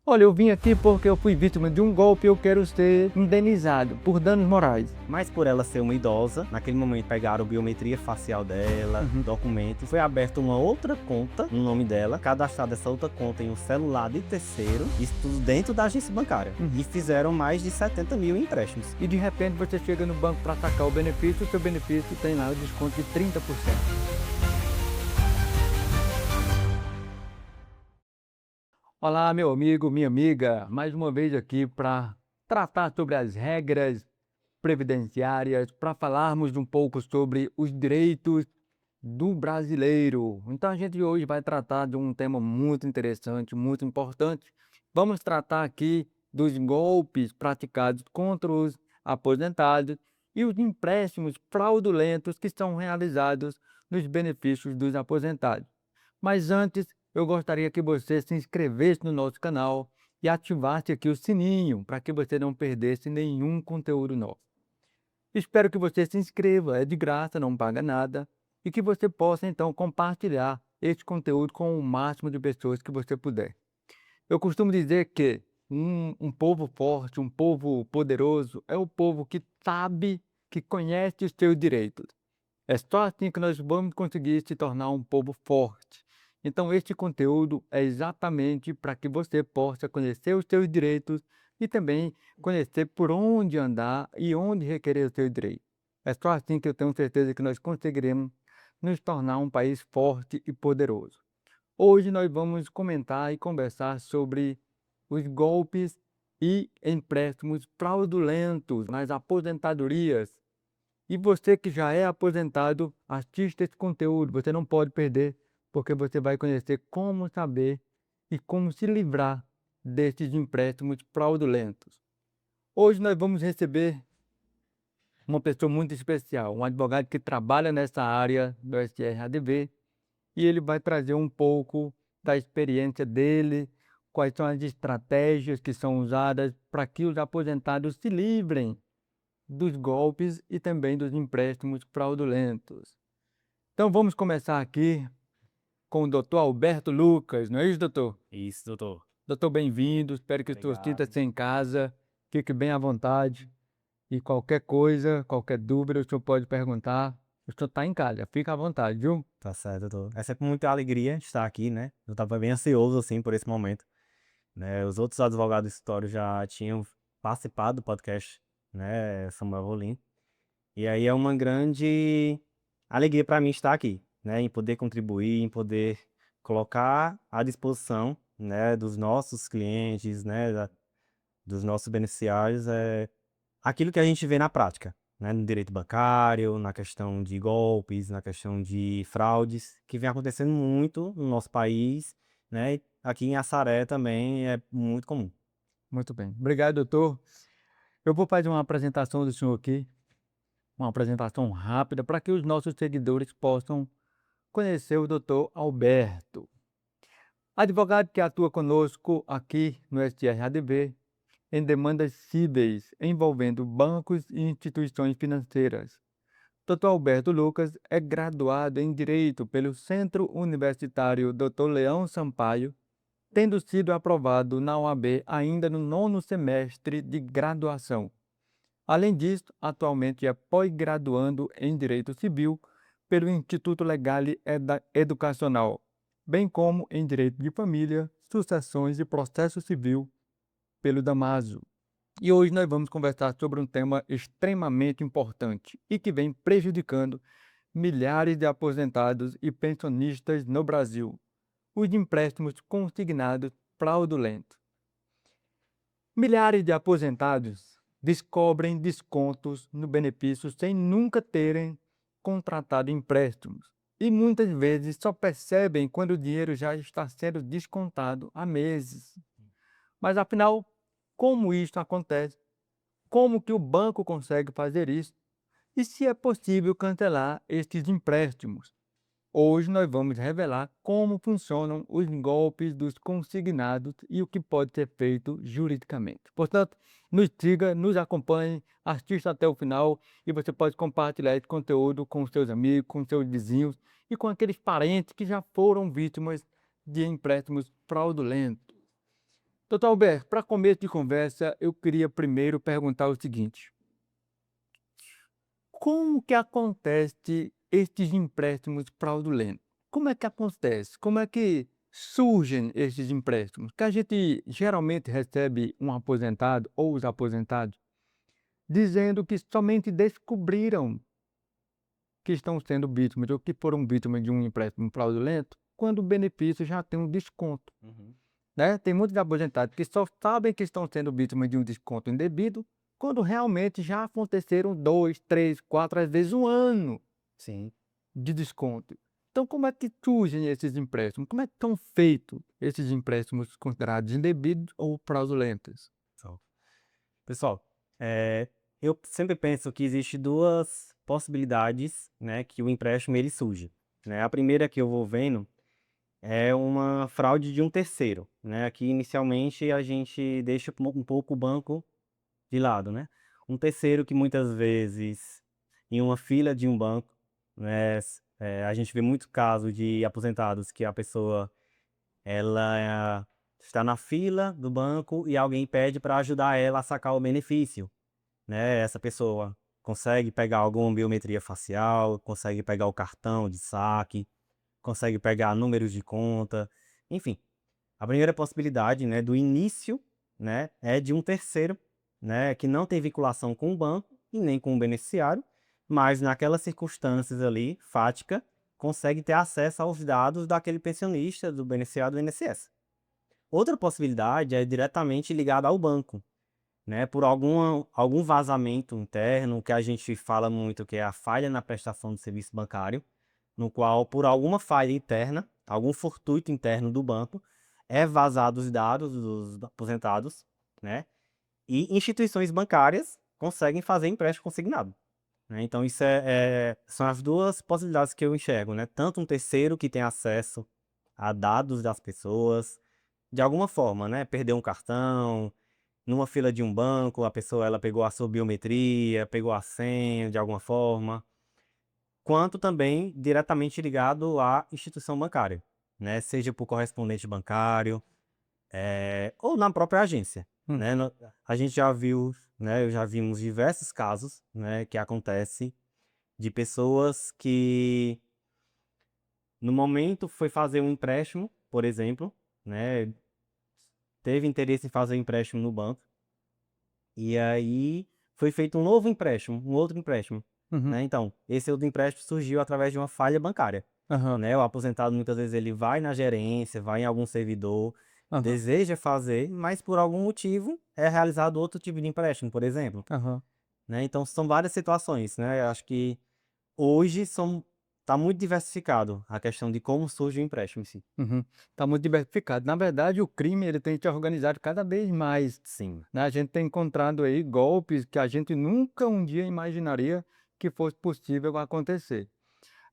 Olha, eu vim aqui porque eu fui vítima de um golpe e eu quero ser indenizado por danos morais. Mas por ela ser uma idosa, naquele momento pegaram a biometria facial dela, documento, foi aberta uma outra conta no nome dela, cadastrada essa outra conta em um celular de terceiro, isso tudo dentro da agência bancária. E fizeram mais de 70 mil empréstimos. E de repente você chega no banco para sacar o benefício, o seu benefício tem lá o desconto de 30%. Olá, meu amigo, minha amiga, mais uma vez aqui para tratar sobre as regras previdenciárias, para falarmos um pouco sobre os direitos do brasileiro. Então a gente hoje vai tratar de um tema muito interessante, muito importante. Vamos tratar aqui dos golpes praticados contra os aposentados e os empréstimos fraudulentos que são realizados nos benefícios dos aposentados. Mas antes, eu gostaria que você se inscrevesse no nosso canal e ativasse aqui o sininho para que você não perdesse nenhum conteúdo nosso. Espero que você se inscreva, é de graça, não paga nada, e que você possa então compartilhar este conteúdo com o máximo de pessoas que você puder. Eu costumo dizer que um povo forte, um povo poderoso, é o povo que sabe, que conhece os seus direitos. É só assim que nós vamos conseguir se tornar um povo forte. Então, este conteúdo é exatamente para que você possa conhecer os seus direitos e também conhecer por onde andar e onde requerer os seus direitos. É só assim que eu tenho certeza que nós conseguiremos nos tornar um país forte e poderoso. Hoje nós vamos comentar e conversar sobre os golpes e empréstimos fraudulentos nas aposentadorias. E você que já é aposentado, assista esse conteúdo, você não pode perder, porque você vai conhecer como saber e como se livrar desses empréstimos fraudulentos. Hoje nós vamos receber uma pessoa muito especial, um advogado que trabalha nessa área do STRADV, e ele vai trazer um pouco da experiência dele, quais são as estratégias que são usadas para que os aposentados se livrem dos golpes e também dos empréstimos fraudulentos. Então vamos começar aqui com o doutor Alberto Lucas, não é isso, doutor? Isso, doutor. Doutor, bem-vindo, espero que o senhor Obrigado. sinta-se em casa, fique bem à vontade e qualquer coisa, qualquer dúvida, o senhor pode perguntar. O senhor está em casa, fica à vontade, viu? Tá certo, doutor. É sempre muita alegria estar aqui, né? Eu tava bem ansioso, assim, por esse momento, né? Os outros advogados do escritório já tinham participado do podcast, né? Samuel Rolim. E aí é uma grande alegria para mim estar aqui, né? Em poder contribuir, em poder colocar à disposição, né? Dos nossos clientes, né? Dos nossos beneficiários, aquilo que a gente vê na prática, né? No direito bancário, na questão de golpes, na questão de fraudes, que vem acontecendo muito no nosso país, né? E aqui em Assaré também é muito comum. Muito bem. Obrigado, doutor. Eu vou fazer uma apresentação do senhor aqui, uma apresentação rápida para que os nossos seguidores possam conhecer o doutor Alberto. Advogado que atua conosco aqui no STRADV em demandas cíveis envolvendo bancos e instituições financeiras. Dr. Alberto Lucas é graduado em Direito pelo Centro Universitário Dr. Leão Sampaio, tendo sido aprovado na OAB ainda no 9º semestre de graduação. Além disso, atualmente é pós-graduando em Direito Civil pelo Instituto Legale Educacional, bem como em Direito de Família, Sucessões e Processo Civil pelo Damaso. E hoje nós vamos conversar sobre um tema extremamente importante e que vem prejudicando milhares de aposentados e pensionistas no Brasil: os empréstimos consignados fraudulentos. Milhares de aposentados descobrem descontos no benefício sem nunca terem contratado empréstimos e muitas vezes só percebem quando o dinheiro já está sendo descontado há meses. Mas afinal, como isso acontece? Como que o banco consegue fazer isso? E se é possível cancelar estes empréstimos? Hoje nós vamos revelar como funcionam os golpes dos consignados e o que pode ser feito juridicamente. Portanto, nos siga, nos acompanhe, assista até o final e você pode compartilhar esse conteúdo com seus amigos, com seus vizinhos e com aqueles parentes que já foram vítimas de empréstimos fraudulentos. Doutor Alberto, para começo de conversa, eu queria primeiro perguntar o seguinte: como que acontece estes empréstimos fraudulentos? Como é que acontece? Como é que surgem esses empréstimos? Que a gente geralmente recebe um aposentado ou os aposentados dizendo que somente descobriram que estão sendo vítimas ou que foram vítimas de um empréstimo fraudulento quando o benefício já tem um desconto. Uhum. Né? Tem muitos aposentados que só sabem que estão sendo vítimas de um desconto indevido quando realmente já aconteceram 2, 3, 4, às vezes um ano Sim. de desconto. Então, como é que surgem esses empréstimos? Como é que são feitos esses empréstimos considerados indevidos ou fraudulentos? Só. Pessoal, eu sempre penso que existe duas possibilidades, né, que o empréstimo ele surge, né. A primeira que eu vou vendo é uma fraude de um terceiro, né, que inicialmente a gente deixa um pouco o banco de lado, né. Um terceiro que muitas vezes em uma fila de um banco, né, a gente vê muito caso de aposentados que a pessoa ela está na fila do banco e alguém pede para ajudar ela a sacar o benefício, né. Essa pessoa consegue pegar alguma biometria facial, consegue pegar o cartão de saque, consegue pegar números de conta, enfim. A primeira possibilidade, né, do início, né, é de um terceiro, né, que não tem vinculação com o banco e nem com o beneficiário, mas naquelas circunstâncias ali, fática, consegue ter acesso aos dados daquele pensionista, do beneficiário do INSS. Outra possibilidade é diretamente ligada ao banco, né, por algum vazamento interno, que a gente fala muito que é a falha na prestação do serviço bancário, no qual, por alguma falha interna, algum fortuito interno do banco, é vazado os dados dos aposentados, né, e instituições bancárias conseguem fazer empréstimo consignado, né. Então isso são as 2 possibilidades que eu enxergo, né, tanto um terceiro que tem acesso a dados das pessoas, de alguma forma, né, perdeu um cartão, numa fila de um banco, a pessoa ela pegou a sua biometria, pegou a senha de alguma forma, quanto também diretamente ligado à instituição bancária, né, seja por correspondente bancário, ou na própria agência, Hum. né. A gente já viu, né, já vimos diversos casos, né, que acontece de pessoas que no momento foi fazer um empréstimo, por exemplo, né, teve interesse em fazer empréstimo no banco. E aí foi feito um novo empréstimo, um outro empréstimo, Uhum. né. Então, esse outro empréstimo surgiu através de uma falha bancária, Aham. né. O aposentado muitas vezes ele vai na gerência, vai em algum servidor, Aham. deseja fazer, mas por algum motivo é realizado outro tipo de empréstimo, por exemplo, Aham. né. Então são várias situações, né. Eu acho que hoje tá muito diversificado a questão de como surge o empréstimo em si. Uhum. Tá muito diversificado. Na verdade, o crime ele tem se organizado cada vez mais, Sim. né? A gente tem encontrado aí golpes que a gente nunca um dia imaginaria que fosse possível acontecer.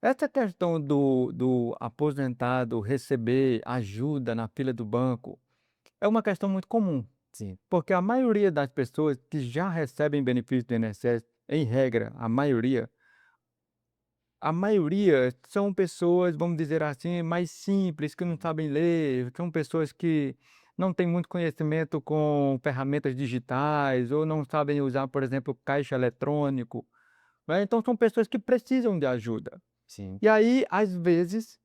Essa questão do aposentado receber ajuda na fila do banco é uma questão muito comum, Sim. porque a maioria das pessoas que já recebem benefício do INSS, em regra, a maioria são pessoas, vamos dizer assim, mais simples, que não sabem ler, são pessoas que não têm muito conhecimento com ferramentas digitais ou não sabem usar, por exemplo, caixa eletrônico, né? Então são pessoas que precisam de ajuda. Sim. E aí, às vezes,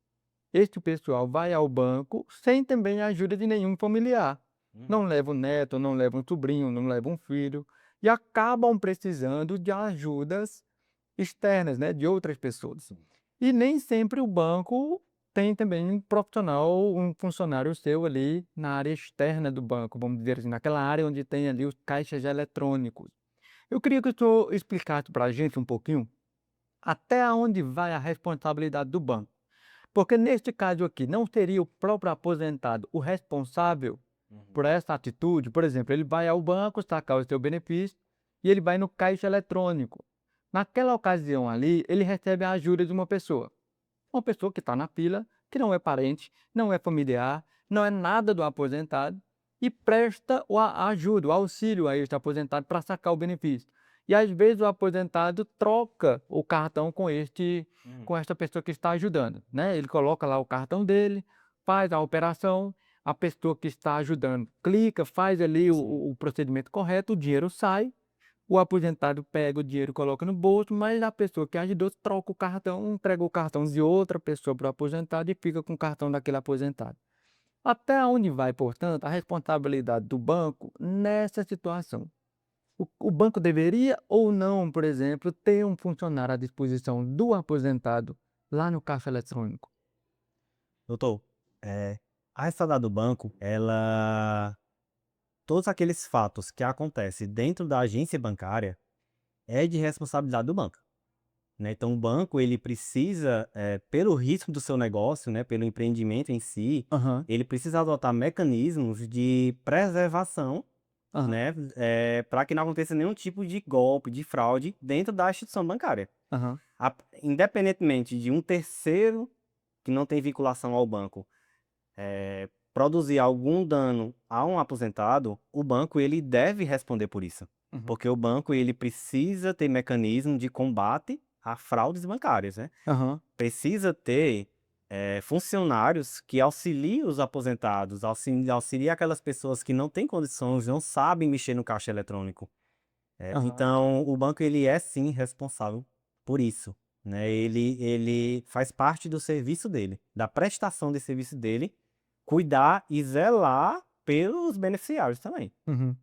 este pessoal vai ao banco sem também a ajuda de nenhum familiar. Uhum. Não leva um neto, não leva um sobrinho, não leva um filho e acabam precisando de ajudas externas, né, de outras pessoas. Sim. E nem sempre o banco tem também um profissional, um funcionário seu ali na área externa do banco, vamos dizer assim, naquela área onde tem ali os caixas eletrônicos. Eu queria que o senhor explicasse para a gente um pouquinho até onde vai a responsabilidade do banco. Porque neste caso aqui, não seria o próprio aposentado o responsável Uhum. por essa atitude? Por exemplo, ele vai ao banco sacar o seu benefício e ele vai no caixa eletrônico. Naquela ocasião ali, ele recebe a ajuda de uma pessoa que está na fila, que não é parente, não é familiar, não é nada do aposentado e presta a ajuda, o auxílio a este aposentado para sacar o benefício. E às vezes o aposentado troca o cartão Uhum. com esta pessoa que está ajudando, né? Ele coloca lá o cartão dele, faz a operação, a pessoa que está ajudando clica, faz ali Sim. o procedimento correto, o dinheiro sai, o aposentado pega o dinheiro e coloca no bolso, mas a pessoa que ajudou troca o cartão, entrega o cartão de outra pessoa para o aposentado e fica com o cartão daquele aposentado. Até onde vai, portanto, a responsabilidade do banco nessa situação? O banco deveria ou não, por exemplo, ter um funcionário à disposição do aposentado lá no caixa eletrônico? Doutor, a responsabilidade do banco, todos aqueles fatos que acontecem dentro da agência bancária é de responsabilidade do banco, né? Então o banco ele precisa, pelo risco do seu negócio, né, pelo empreendimento em si, Aham, ele precisa adotar mecanismos de preservação, aham, né, para que não aconteça nenhum tipo de golpe, de fraude dentro da instituição bancária. aham, Independentemente de um terceiro que não tem vinculação ao banco produzir algum dano a um aposentado, o banco ele deve responder por isso. uhum, Porque o banco ele precisa ter mecanismo de combate a fraudes bancárias, né? aham, Precisa ter funcionários que auxiliem os aposentados, auxiliem aquelas pessoas que não têm condições, não sabem mexer no caixa eletrônico. aham, Então, o banco ele é sim responsável por isso, né? Ele faz parte do serviço dele, da prestação de serviço dele, cuidar e zelar pelos beneficiários também. uhum.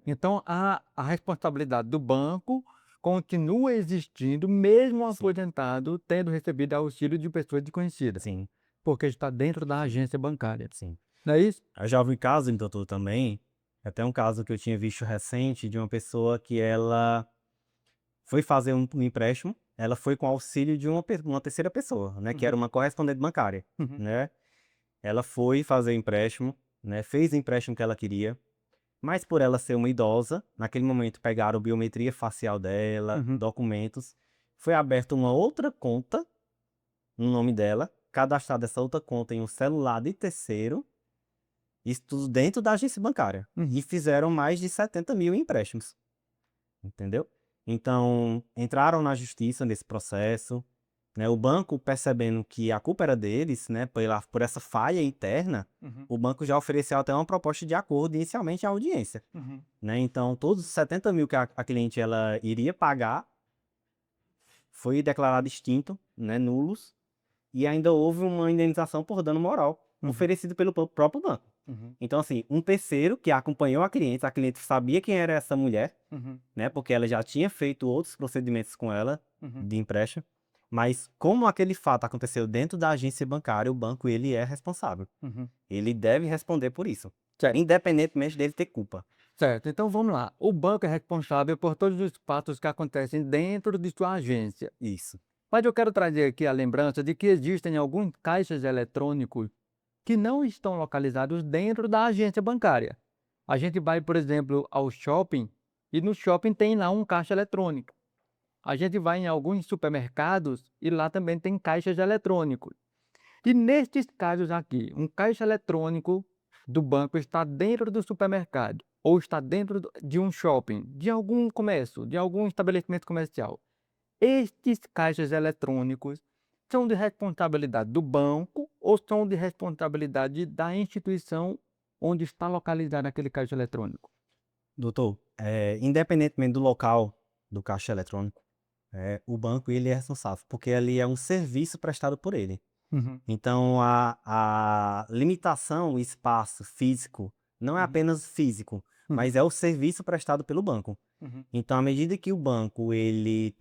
Então a responsabilidade do banco continua existindo, mesmo o Sim, aposentado tendo recebido auxílio de pessoa desconhecida, sim, porque está dentro da sim, agência bancária, sim. não é isso? Eu já ouvi caso, doutor, também, até um caso que eu tinha visto recente de uma pessoa que ela foi fazer um empréstimo, ela foi com auxílio de uma terceira pessoa, né, que era Uhum, uma correspondente bancária, uhum, né? Ela foi fazer o empréstimo, né, fez o empréstimo que ela queria, mas por ela ser uma idosa, naquele momento pegaram biometria facial dela, uhum, documentos, foi aberta uma outra conta no nome dela, cadastrada essa outra conta em um celular de terceiro, isso tudo dentro da agência bancária. E uhum, fizeram mais de 70 mil empréstimos, entendeu? Então, entraram na justiça nesse processo, né? O banco percebendo que a culpa era deles, né? Por essa falha interna, uhum, o banco já ofereceu até uma proposta de acordo inicialmente à audiência, uhum. né? Então, todos os 70 mil que a cliente ela iria pagar foi declarado extinto, né? Nulos, e ainda houve uma indenização por dano moral Uhum, oferecido pelo próprio banco. uhum, Então, assim, um terceiro que acompanhou a cliente sabia quem era essa mulher, uhum, né? Porque ela já tinha feito outros procedimentos com ela uhum, de empréstimo. Mas como aquele fato aconteceu dentro da agência bancária, o banco ele é responsável. uhum. Ele deve responder por isso, Certo, independentemente dele ter culpa. certo. Então vamos lá. O banco é responsável por todos os fatos que acontecem dentro de sua agência. Isso. Mas eu quero trazer aqui a lembrança de que existem alguns caixas eletrônicos que não estão localizados dentro da agência bancária. A gente vai, por exemplo, ao shopping e no shopping tem lá um caixa eletrônico. A gente vai em alguns supermercados e lá também tem caixas eletrônicos. E nestes casos aqui, um caixa eletrônico do banco está dentro do supermercado ou está dentro de um shopping, de algum comércio, de algum estabelecimento comercial. Estes caixas eletrônicos são de responsabilidade do banco ou são de responsabilidade da instituição onde está localizado aquele caixa eletrônico? Doutor, independentemente do local do caixa eletrônico, o banco ele é responsável, porque ali é um serviço prestado por ele. Uhum, Então, a limitação, o espaço físico, não é uhum, apenas físico, uhum, mas é o serviço prestado pelo banco. uhum, Então, à medida que o banco ele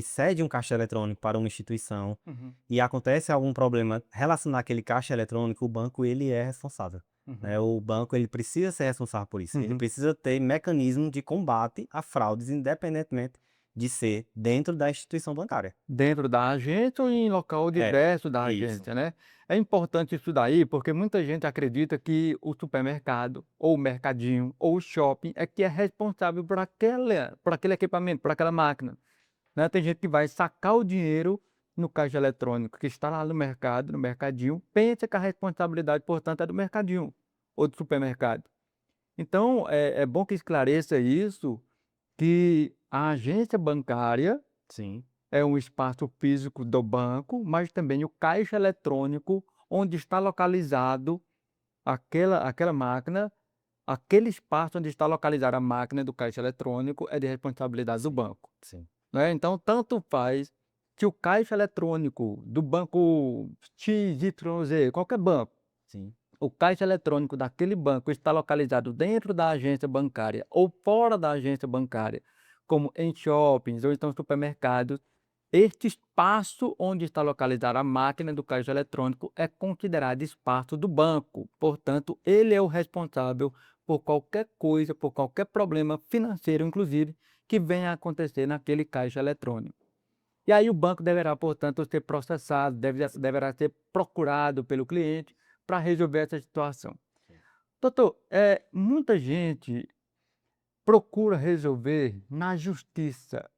cede um caixa eletrônico para uma instituição uhum, e acontece algum problema relacionado àquele caixa eletrônico, o banco ele é responsável, uhum, né? O banco ele precisa ser responsável por isso. Ele uhum. precisa ter mecanismo de combate a fraudes, independentemente de ser dentro da instituição bancária. Dentro da agência ou em local É, diverso da isso. agência, né? É importante isso daí, porque muita gente acredita que o supermercado, ou o mercadinho, ou o shopping é que é responsável por aquele equipamento, por aquela máquina, né? Tem gente que vai sacar o dinheiro no caixa eletrônico que está lá no mercado, no mercadinho, pensa que a responsabilidade, portanto, é do mercadinho ou do supermercado. Então, é bom que esclareça isso, que a agência bancária Sim. é um espaço físico do banco, mas também o caixa eletrônico, onde está localizado aquela máquina, aquele espaço onde está localizada a máquina do caixa eletrônico é de responsabilidade do Sim, banco, sim, né. Então, tanto faz que o caixa eletrônico do banco XYZ, qualquer banco, sim. o caixa eletrônico daquele banco está localizado dentro da agência bancária ou fora da agência bancária, como em shoppings ou então supermercados, este espaço onde está localizada a máquina do caixa eletrônico é considerado espaço do banco. Portanto, ele é o responsável por qualquer coisa, por qualquer problema financeiro, inclusive, que venha a acontecer naquele caixa eletrônico. E aí o banco deverá, portanto, ser processado, deverá ser procurado pelo cliente para resolver essa situação. Doutor, muita gente procura resolver na justiça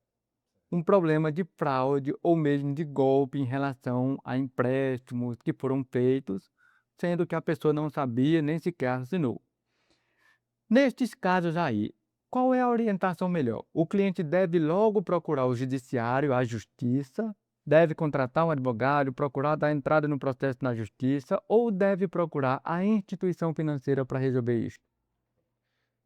um problema de fraude ou mesmo de golpe em relação a empréstimos que foram feitos, sendo que a pessoa não sabia nem sequer assinou. Nestes casos aí, qual é a orientação melhor? O cliente deve logo procurar o judiciário, a justiça, deve contratar um advogado, procurar dar entrada no processo na justiça ou deve procurar a instituição financeira para resolver isso?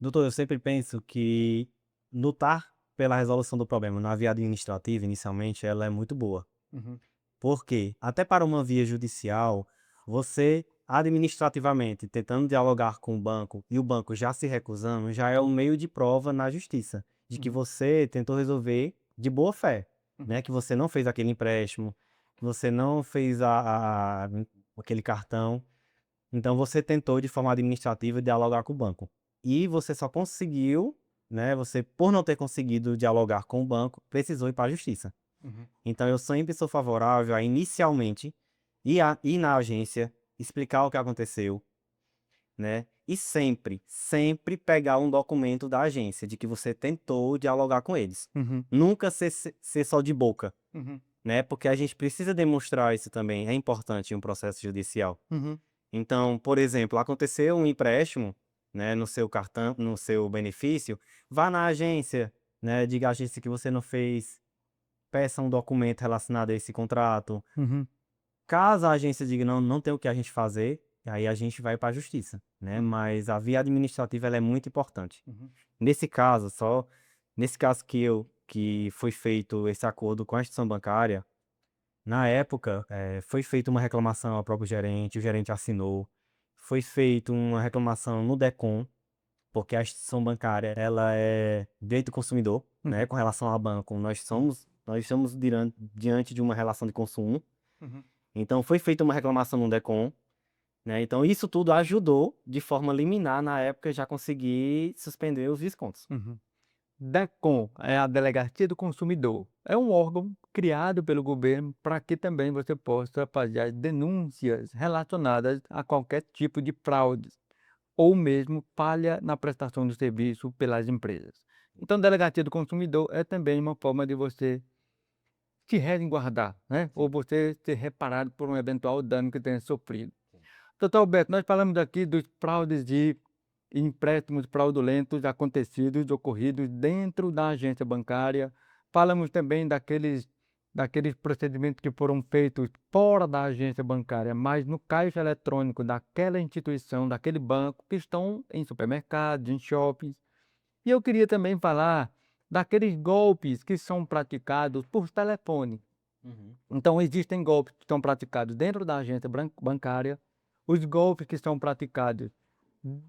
Doutor, eu sempre penso que lutar pela resolução do problema na via administrativa, inicialmente, ela é muito boa. Uhum, Por quê? Até para uma via judicial, você administrativamente tentando dialogar com o banco e o banco já se recusando, já é um meio de prova na justiça de que uhum, você tentou resolver de boa fé, né? uhum, Que você não fez aquele empréstimo, que você não fez aquele cartão. Então você tentou de forma administrativa dialogar com o banco. E você só conseguiu, né? Você, por não ter conseguido dialogar com o banco, precisou ir para a justiça. uhum, Então eu sempre sou favorável a inicialmente ir na agência, explicar o que aconteceu, né? E sempre, sempre pegar um documento da agência de que você tentou dialogar com eles. uhum, Nunca ser só de boca, uhum, né? Porque a gente precisa demonstrar isso também, é importante em um processo judicial. uhum, Então, por exemplo, aconteceu um empréstimo, né, no seu cartão, no seu benefício, vá na agência, né? Diga à agência que você não fez, peça um documento relacionado a esse contrato. uhum, Caso a agência diga não, não tem o que a gente fazer, aí a gente vai para a justiça, né? uhum, Mas a via administrativa ela é muito importante. uhum, Nesse caso, nesse caso que foi feito esse acordo com a instituição bancária, na época, foi feita uma reclamação ao próprio gerente, o gerente assinou, foi feita uma reclamação no DECOM, porque a instituição bancária ela é direito do consumidor, né? uhum, Com relação ao banco, uhum, nós estamos diante de uma relação de consumo. uhum, Então foi feita uma reclamação no DECOM, né? Então isso tudo ajudou de forma liminar na época já conseguir suspender os descontos. uhum. DECOM é a Delegacia do Consumidor. É um órgão criado pelo governo para que também você possa fazer as denúncias relacionadas a qualquer tipo de fraudes ou mesmo falha na prestação do serviço pelas empresas. Então, Delegacia do Consumidor é também uma forma de você se resguardar, né? Ou você ser reparado por um eventual dano que tenha sofrido. Doutor Alberto, nós falamos aqui dos fraudes de empréstimos fraudulentos acontecidos, ocorridos dentro da agência bancária. Falamos também daqueles procedimentos que foram feitos fora da agência bancária, mas no caixa eletrônico daquela instituição, daquele banco, que estão em supermercados, em shoppings. E eu queria também falar daqueles golpes que são praticados por telefone. Uhum. Então, existem golpes que são praticados dentro da agência bancária, os golpes que são praticados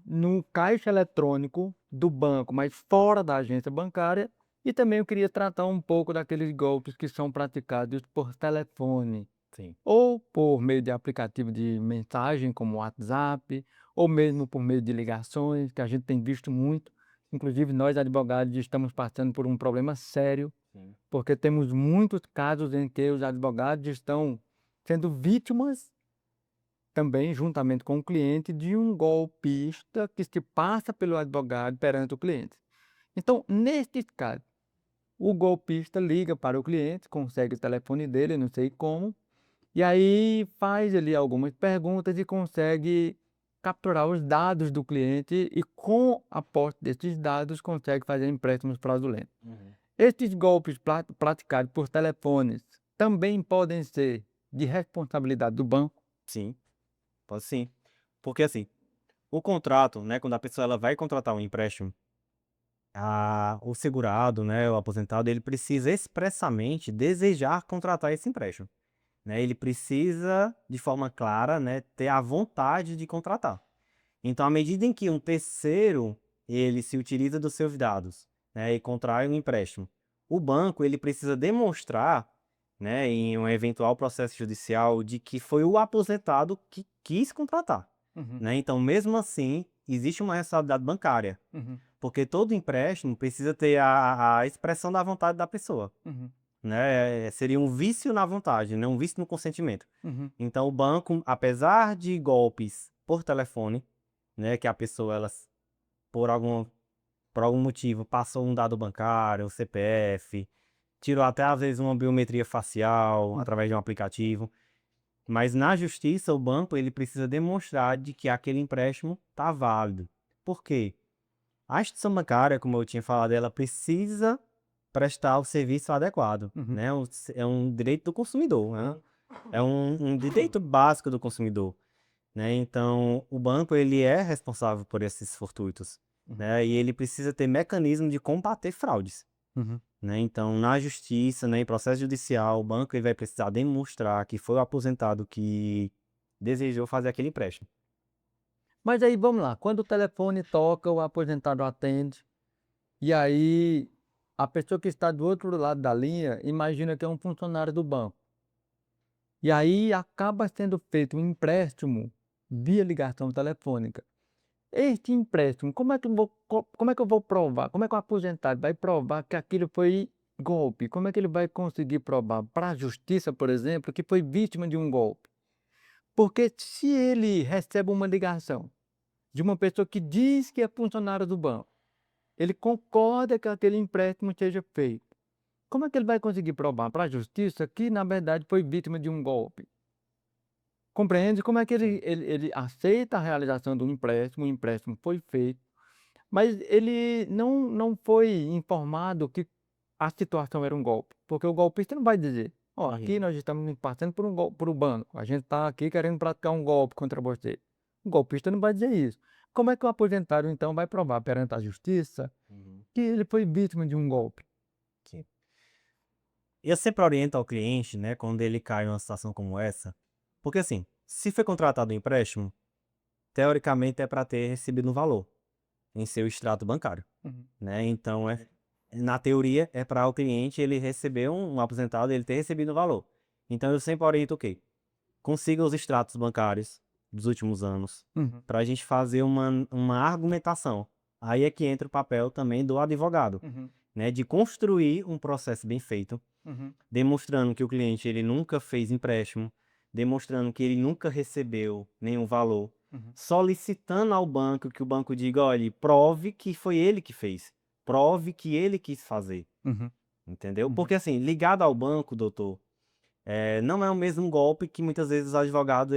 no caixa eletrônico do banco, mas fora da agência bancária. E também eu queria tratar um pouco daqueles golpes que são praticados por telefone, Sim. ou por meio de aplicativo de mensagem, como o WhatsApp, ou mesmo por meio de ligações, que a gente tem visto muito. Inclusive, nós advogados estamos passando por um problema sério Sim. porque temos muitos casos em que os advogados estão sendo vítimas também, juntamente com o cliente, de um golpista que se passa pelo advogado perante o cliente. Então, nestes casos, o golpista liga para o cliente, consegue o telefone dele, não sei como, e aí faz ali algumas perguntas e consegue capturar os dados do cliente e com a posse desses dados consegue fazer empréstimos fraudulentos. Uhum. Estes golpes praticados por telefones também podem ser de responsabilidade do banco. Sim, pode sim. Porque assim, O contrato, né, quando a pessoa ela vai contratar um empréstimo, o segurado, né, o aposentado, ele precisa expressamente desejar contratar esse empréstimo, né? Ele precisa, de forma clara, né, ter a vontade de contratar. Então, à medida em que um terceiro, ele se utiliza dos seus dados, né, e contrai um empréstimo, o banco, ele precisa demonstrar, né, em um eventual processo judicial, de que foi o aposentado que quis contratar, Uhum, né? Então, mesmo assim, existe uma responsabilidade bancária, uhum, porque todo empréstimo precisa ter a expressão da vontade da pessoa, uhum, né? Seria um vício na vontade, né? Um vício no consentimento. uhum, Então, o banco, apesar de golpes por telefone, né, que a pessoa, ela, por algum, por algum motivo, passou um dado bancário, um CPF, tirou até às vezes uma biometria facial uhum, através de um aplicativo, mas na justiça o banco ele precisa demonstrar de que aquele empréstimo está válido. Por quê? A instituição bancária, como eu tinha falado, ela precisa prestar o serviço adequado, uhum, né? É um direito do consumidor, né? É um direito básico do consumidor, né? Então, o banco ele é responsável por esses fortuitos, uhum, né? E ele precisa ter mecanismo de combater fraudes, uhum. né? Então, na justiça, né, em processo judicial, o banco ele vai precisar demonstrar que foi o aposentado que desejou fazer aquele empréstimo. Mas aí vamos lá, quando o telefone toca, o aposentado atende, e aí a pessoa que está do outro lado da linha imagina que é um funcionário do banco. E aí acaba sendo feito um empréstimo via ligação telefônica. Este empréstimo, como é que eu vou provar? Como é que o aposentado vai provar que aquilo foi golpe? Como é que ele vai conseguir provar para a justiça, por exemplo, que foi vítima de um golpe? Porque se ele recebe uma ligação de uma pessoa que diz que é funcionário do banco, ele concorda que aquele empréstimo seja feito. Como é que ele vai conseguir provar para a justiça que, na verdade, foi vítima de um golpe? Compreende? Como é que Sim. ele aceita a realização do empréstimo, o empréstimo foi feito, mas ele não foi informado que a situação era um golpe, porque o golpista não vai dizer: "Ó, aqui Uhum. nós estamos passando por um golpe por um banco, a gente está aqui querendo praticar um golpe contra você". O golpista não vai dizer isso. Como é que o aposentado, então, vai provar perante a justiça Uhum. que ele foi vítima de um golpe? Sim. Eu sempre oriento ao cliente, né, quando ele cai em uma situação como essa, porque assim, se foi contratado um empréstimo, teoricamente é para ter recebido um valor em seu extrato bancário, Uhum, né? Então na teoria é para o cliente ele receber um aposentado, ele ter recebido um valor. Então eu sempre oriento o quê? Consiga os extratos bancários dos últimos anos uhum, para a gente fazer uma argumentação. Aí é que entra o papel também do advogado, uhum, né, de construir um processo bem feito, uhum, demonstrando que o cliente ele nunca fez empréstimo, demonstrando que ele nunca recebeu nenhum valor, uhum, solicitando ao banco que o banco diga, olha, prove que foi ele que fez, prove que ele quis fazer, uhum, entendeu? uhum, Porque assim, ligado ao banco, doutor, não é o mesmo golpe que muitas vezes os advogados,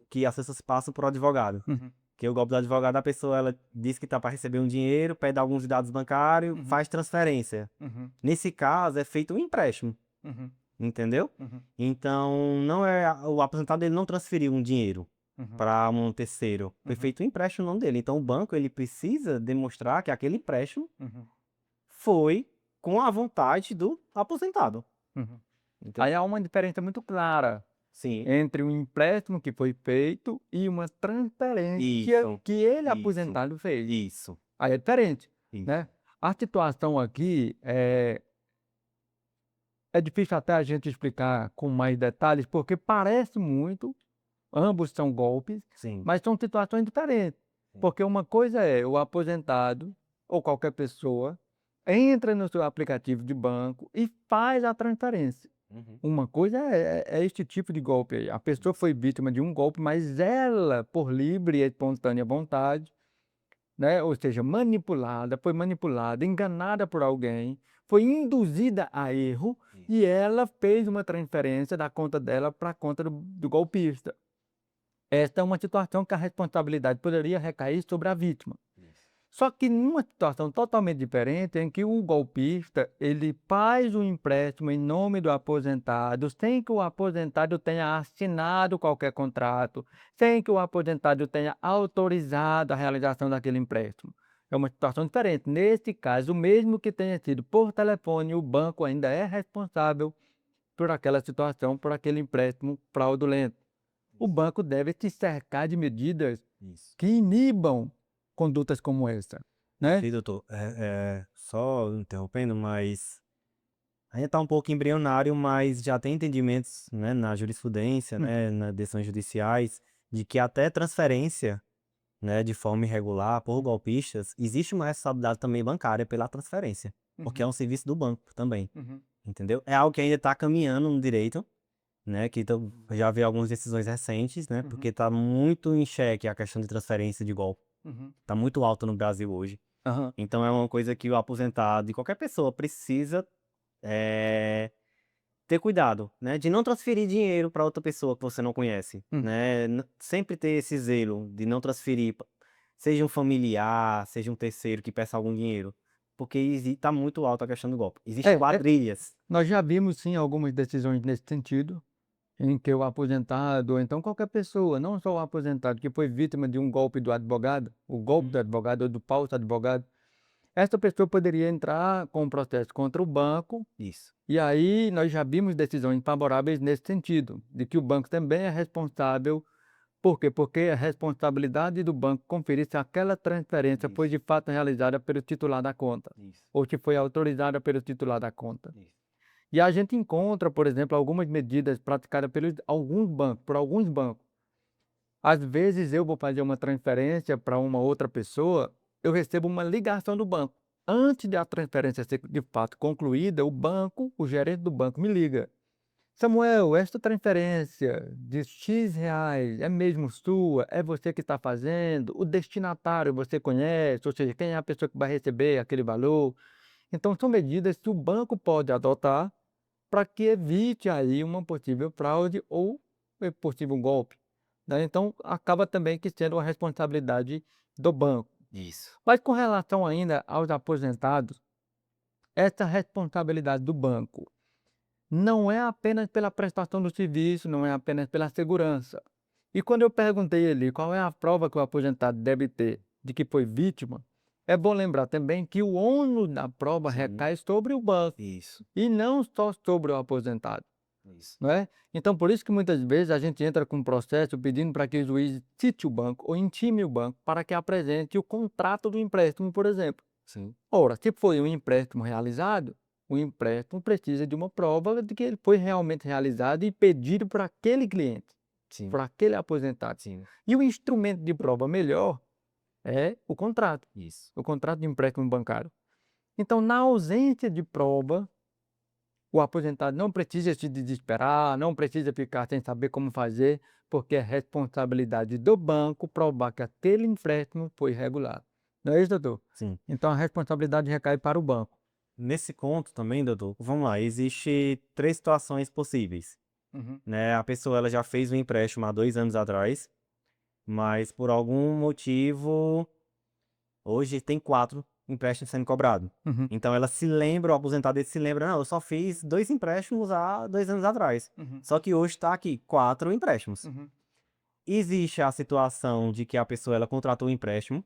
que as pessoas passam por advogado. uhum, Que o golpe do advogado, a pessoa ela diz que está para receber um dinheiro, pede alguns dados bancários, uhum, faz transferência. uhum, Nesse caso, é feito um empréstimo, uhum, entendeu? uhum, Então, não é o aposentado ele não transferiu um dinheiro uhum, para um terceiro, foi uhum, feito um empréstimo no nome dele. Então, o banco ele precisa demonstrar que aquele empréstimo uhum, foi com a vontade do aposentado, uhum. entendeu? Aí há uma diferença muito clara Sim, entre um empréstimo que foi feito e uma transferência isso, que ele, isso, aposentado, fez. isso, Aí é diferente, isso. né? A situação aqui é difícil até a gente explicar com mais detalhes, porque parece muito, ambos são golpes, Sim, mas são situações diferentes. sim. Porque uma coisa é o aposentado ou qualquer pessoa entra no seu aplicativo de banco e faz a transferência. Uhum. Uma coisa é este tipo de golpe aí. A pessoa Isso. foi vítima de um golpe, mas ela, por livre e espontânea vontade, né, ou seja, manipulada, foi manipulada, enganada por alguém, foi induzida a erro e Isso. ela fez uma transferência da conta dela para a conta do golpista. Esta é uma situação que a responsabilidade poderia recair sobre a vítima. Isso. Só que numa situação totalmente diferente, em que o golpista, ele faz o empréstimo em nome do aposentado, sem que o aposentado tenha assinado qualquer contrato, sem que o aposentado tenha autorizado a realização daquele empréstimo. É uma situação diferente. Neste caso, mesmo que tenha sido por telefone, o banco ainda é responsável por aquela situação, por aquele empréstimo fraudulento. O banco deve se cercar de medidas Isso. que inibam condutas como essa, né? Perfeito, doutor. Só interrompendo, mas ainda está um pouco embrionário, mas já tem entendimentos, né, na jurisprudência, né, Uhum, nas decisões judiciais, de que até transferência, né, de forma irregular por golpistas, existe uma responsabilidade também bancária pela transferência, porque é uhum, um serviço do banco também, uhum, entendeu? É algo que ainda está caminhando no direito, né, que já vi algumas decisões recentes, né, porque uhum, está muito em xeque a questão de transferência de golpe. uhum. Está muito alta no Brasil hoje. Aham. Então é uma coisa que o aposentado e qualquer pessoa precisa eh, ter cuidado, né, de não transferir dinheiro para outra pessoa que você não conhece, Hum. né, sempre ter esse zelo de não transferir, seja um familiar, seja um terceiro que peça algum dinheiro, porque está muito alta a questão do golpe. Existem É, quadrilhas. nós já vimos sim algumas decisões nesse sentido, em que o aposentado, ou então qualquer pessoa, não só o aposentado, que foi vítima de um golpe do advogado, o golpe do advogado ou do falso advogado, essa pessoa poderia entrar com um processo contra o banco, Isso. e aí nós já vimos decisões favoráveis nesse sentido, de que o banco também é responsável. Por quê? Porque é responsabilidade do banco conferir se aquela transferência foi Isso, de fato realizada pelo titular da conta, isso, ou se foi autorizada pelo titular da conta. isso. E a gente encontra, por exemplo, algumas medidas praticadas pelos alguns bancos, por alguns bancos. Às vezes eu vou fazer uma transferência para uma outra pessoa, eu recebo uma ligação do banco. Antes de a transferência ser de fato concluída, o banco, o gerente do banco me liga. Samuel, esta transferência de X reais é mesmo sua? É você que está fazendo? O destinatário você conhece? Ou seja, quem é a pessoa que vai receber aquele valor? Então, são medidas que o banco pode adotar para que evite aí uma possível fraude ou possível golpe, né? Então, acaba também que sendo uma responsabilidade do banco. Isso. Mas com relação ainda aos aposentados, essa responsabilidade do banco não é apenas pela prestação do serviço, não é apenas pela segurança. E quando eu perguntei ali qual é a prova que o aposentado deve ter de que foi vítima, é bom lembrar também que o ônus da prova Sim, recai sobre o banco isso, e não só sobre o aposentado, isso. não é? Então, por isso que muitas vezes a gente entra com um processo pedindo para que o juiz cite o banco ou intime o banco para que apresente o contrato do empréstimo, por exemplo. Sim, Ora, se foi um empréstimo realizado, o empréstimo precisa de uma prova de que ele foi realmente realizado e pedido por aquele cliente, sim, por aquele aposentado. sim, E o instrumento de prova melhor é isso. o contrato de empréstimo bancário. Então, na ausência de prova, o aposentado não precisa se desesperar, não precisa ficar sem saber como fazer, porque é responsabilidade do banco provar que aquele empréstimo foi regular. Não é isso, doutor? Sim. Então, a responsabilidade recai para o banco. Nesse conto também, doutor, vamos lá, existe 3 situações possíveis, Uhum, né? A pessoa ela já fez um empréstimo há 2 anos atrás, mas por algum motivo, hoje tem 4 empréstimos sendo cobrados. uhum, Então ela se lembra, o aposentado ele se lembra, não, eu só fiz 2 empréstimos há 2 anos atrás. uhum, Só que hoje está aqui 4 empréstimos. uhum. Existe a situação de que a pessoa ela contratou um empréstimo,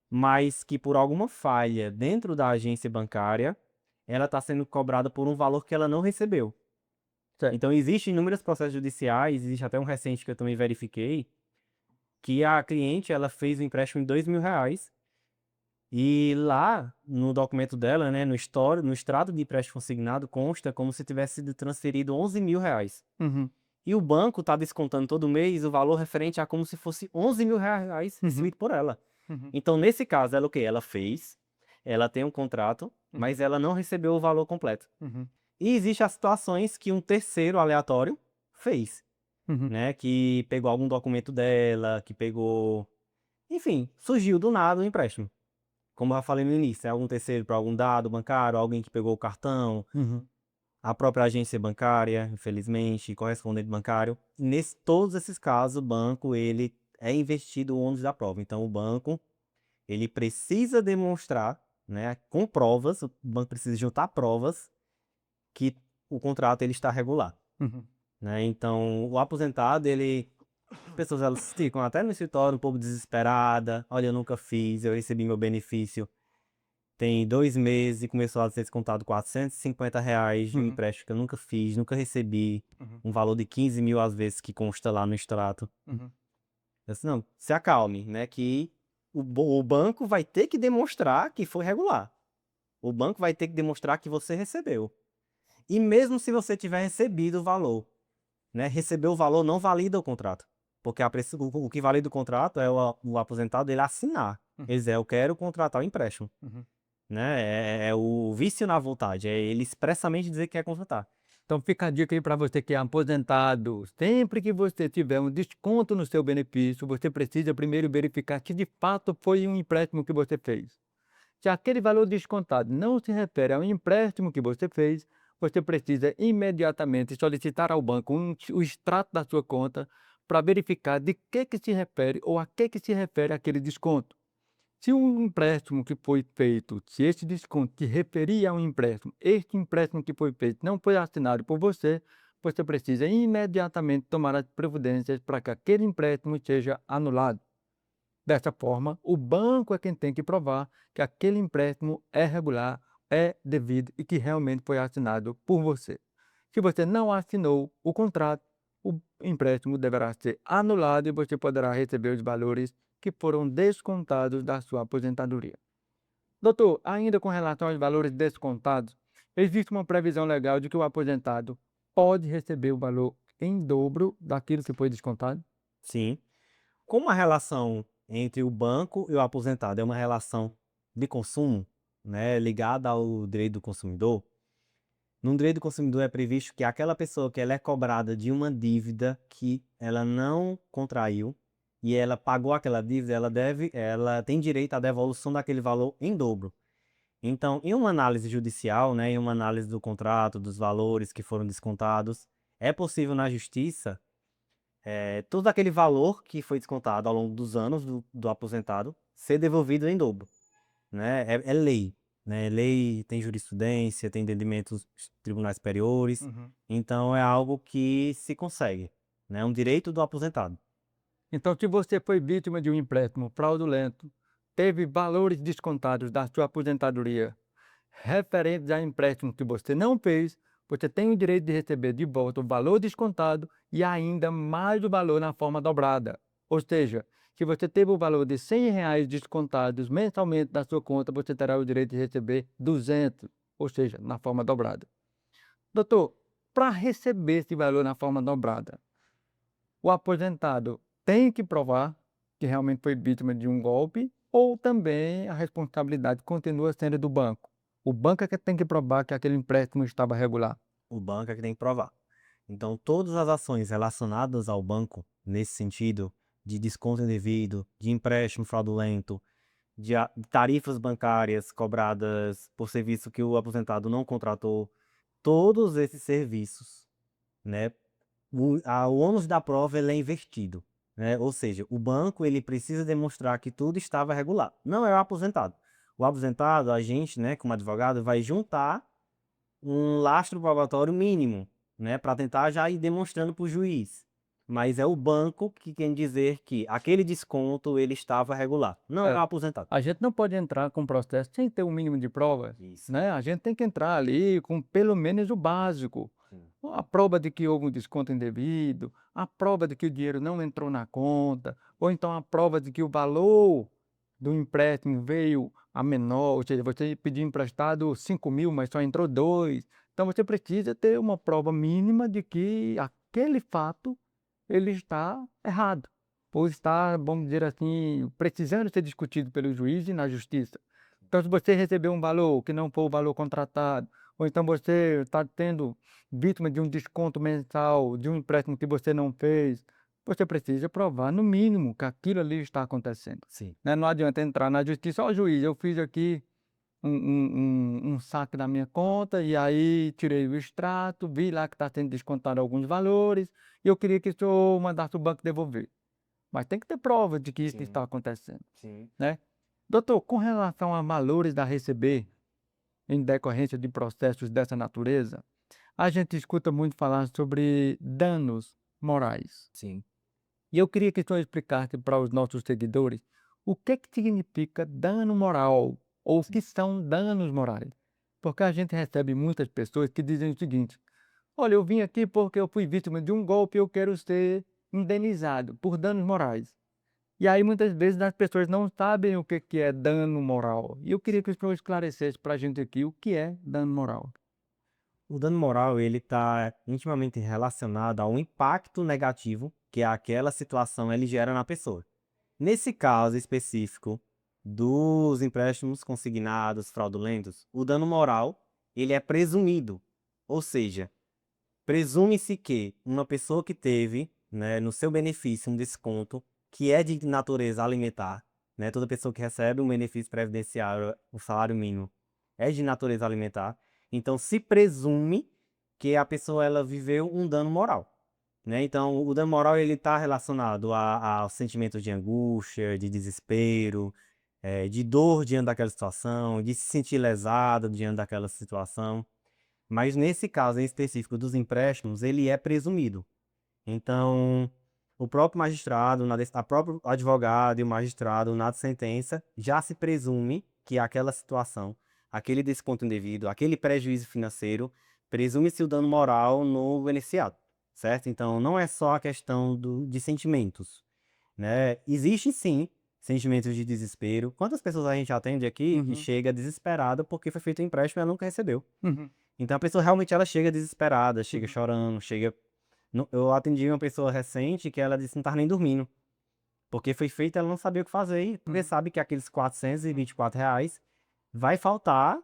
mas que por alguma falha dentro da agência bancária, ela está sendo cobrada por um valor que ela não recebeu. Certo. Então, existem inúmeros processos judiciais, existe até um recente que eu também verifiquei, que a cliente ela fez um empréstimo de R$ 2.000 e lá no documento dela, né, no extrato de empréstimo consignado, consta como se tivesse sido transferido R$ 11.000. Uhum, E o banco está descontando todo mês o valor referente a como se fosse R$ 11.000 uhum, recebido por ela. uhum, Então, nesse caso, ela o quê? Ela fez, ela tem um contrato, mas uhum, ela não recebeu o valor completo. uhum, E existem as situações que um terceiro aleatório fez, uhum. né? Que pegou algum documento dela, que pegou. Enfim, surgiu do nada o empréstimo. Como eu já falei no início, é algum terceiro para algum dado bancário, alguém que pegou o cartão, Uhum. a própria agência bancária, infelizmente, correspondente bancário. Todos esses casos, o banco ele é investido o ônus da prova. Então, o banco ele precisa demonstrar, né, com provas, o banco precisa juntar provas que o contrato ele está regular, Uhum. né? Então, o aposentado, as pessoas elas ficam até no escritório um pouco desesperada, olha, eu nunca fiz, eu recebi meu benefício tem 2 meses e começou a ser descontado R$ 450 de um Uhum. empréstimo que eu nunca fiz, nunca recebi, Uhum. um valor de 15 mil às vezes que consta lá no extrato. Uhum. Eu disse, não, se acalme, né? Que o banco vai ter que demonstrar que foi regular. O banco vai ter que demonstrar que você recebeu. E mesmo se você tiver recebido o valor, né? Receber o valor não valida o contrato. Porque o que valida o contrato é o aposentado ele assinar. Ele Uhum. dizer, eu quero contratar o empréstimo. Uhum. Né? É o vício na vontade. É ele expressamente dizer que quer contratar. Então fica a dica aí para você que é aposentado. Sempre que você tiver um desconto no seu benefício, você precisa primeiro verificar que de fato foi um empréstimo que você fez. Se aquele valor descontado não se refere ao empréstimo que você fez, você precisa imediatamente solicitar ao banco o extrato da sua conta para verificar de que se refere ou a que se refere aquele desconto. Se um empréstimo que foi feito, se esse desconto que referia a um empréstimo, este empréstimo que foi feito não foi assinado por você, você precisa imediatamente tomar as providências para que aquele empréstimo seja anulado. Dessa forma, o banco é quem tem que provar que aquele empréstimo é regular, é devido e que realmente foi assinado por você. Se você não assinou o contrato, o empréstimo deverá ser anulado e você poderá receber os valores que foram descontados da sua aposentadoria. Doutor, ainda com relação aos valores descontados, existe uma previsão legal de que o aposentado pode receber o valor em dobro daquilo que foi descontado? Sim. Como a relação entre o banco e o aposentado é uma relação de consumo, né, ligada ao direito do consumidor, no direito do consumidor é previsto que aquela pessoa que ela é cobrada de uma dívida que ela não contraiu e ela pagou aquela dívida, ela tem direito à devolução daquele valor em dobro. Então, em uma análise judicial, né, em uma análise do contrato, dos valores que foram descontados, é possível na justiça todo aquele valor que foi descontado ao longo dos anos do aposentado ser devolvido em dobro, né? É lei, né? Lei tem jurisprudência, tem entendimentos dos tribunais superiores, Uhum. então é algo que se consegue, né? É um direito do aposentado. Então, se você foi vítima de um empréstimo fraudulento, teve valores descontados da sua aposentadoria referentes a empréstimo que você não fez, você tem o direito de receber de volta o valor descontado e ainda mais o valor na forma dobrada. Ou seja, se você teve o valor de R$ 100 descontados mensalmente da sua conta, você terá o direito de receber 200, ou seja, na forma dobrada. Doutor, para receber esse valor na forma dobrada, o aposentado tem que provar que realmente foi vítima de um golpe ou também a responsabilidade continua sendo do banco? O banco é que tem que provar que aquele empréstimo estava regular. O banco é que tem que provar. Então, todas as ações relacionadas ao banco, nesse sentido, de desconto indevido, de empréstimo fraudulento, de tarifas bancárias cobradas por serviço que o aposentado não contratou, todos esses serviços, né, o ônus da prova ele é invertido, né? Ou seja, o banco ele precisa demonstrar que tudo estava regular. Não é o aposentado. O aposentado, a gente, né, como advogado, vai juntar um lastro probatório mínimo, né, para tentar já ir demonstrando para o juiz. Mas é o banco que quer dizer que aquele desconto ele estava regular. Não é o É, aposentado. a gente não pode entrar com processo sem ter um mínimo de prova, Isso. né? A gente tem que entrar ali com pelo menos o básico. Sim. A prova de que houve um desconto indevido, a prova de que o dinheiro não entrou na conta, ou então a prova de que o valor do empréstimo veio a menor, ou seja, você pediu emprestado 5.000, mas só entrou 2. Então você precisa ter uma prova mínima de que aquele fato ele está errado, ou está, vamos dizer assim, precisando ser discutido pelo juiz e na justiça. Então, se você recebeu um valor que não foi o valor contratado, ou então você está tendo vítima de um desconto mensal, de um empréstimo que você não fez, você precisa provar, no mínimo, que aquilo ali está acontecendo. Sim. Né? Não adianta entrar na justiça, ó juiz, eu fiz aqui um saque da minha conta e aí tirei o extrato, vi lá que está sendo descontado alguns valores e eu queria que o senhor mandasse o banco devolver. Mas tem que ter prova de que isso está Sim. acontecendo, Sim. né? Doutor, com relação a valores a receber em decorrência de processos dessa natureza, a gente escuta muito falar sobre danos morais. Sim. E eu queria que o senhor explicasse para os nossos seguidores o que significa dano moral ou o que são danos morais. Porque a gente recebe muitas pessoas que dizem o seguinte: olha, eu vim aqui porque eu fui vítima de um golpe e eu quero ser indenizado por danos morais. E aí muitas vezes as pessoas não sabem o que é dano moral. E eu queria que o senhor esclarecesse para a gente aqui o que é dano moral. O dano moral, ele está intimamente relacionado ao impacto negativo que aquela situação ele gera na pessoa. Nesse caso específico dos empréstimos consignados fraudulentos, o dano moral, ele é presumido. Ou seja, presume-se que uma pessoa que teve, né, no seu benefício um desconto que é de natureza alimentar, né, toda pessoa que recebe um benefício previdenciário, o salário mínimo, é de natureza alimentar, então se presume que a pessoa ela viveu um dano moral. Né? Então, o dano moral ele está relacionado ao sentimento de angústia, de desespero, de dor diante daquela situação, de se sentir lesado diante daquela situação. Mas nesse caso em específico dos empréstimos, ele é presumido. Então, o próprio magistrado, a próprio advogado e o magistrado, na sentença, já se presume que aquela situação, aquele desconto indevido, aquele prejuízo financeiro, presume-se o dano moral no beneficiado, certo? Então, não é só a questão de sentimentos, né? Existe sim sentimentos de desespero. Quantas pessoas a gente atende aqui que Uhum, chega desesperada porque foi feito um empréstimo e ela nunca recebeu? uhum, Então a pessoa realmente ela chega desesperada, chega uhum, chorando, chega. Eu atendi uma pessoa recente que ela disse que não estava nem dormindo. Porque foi feito, ela não sabia o que fazer, porque uhum, sabe que aqueles R$ 424 vai faltar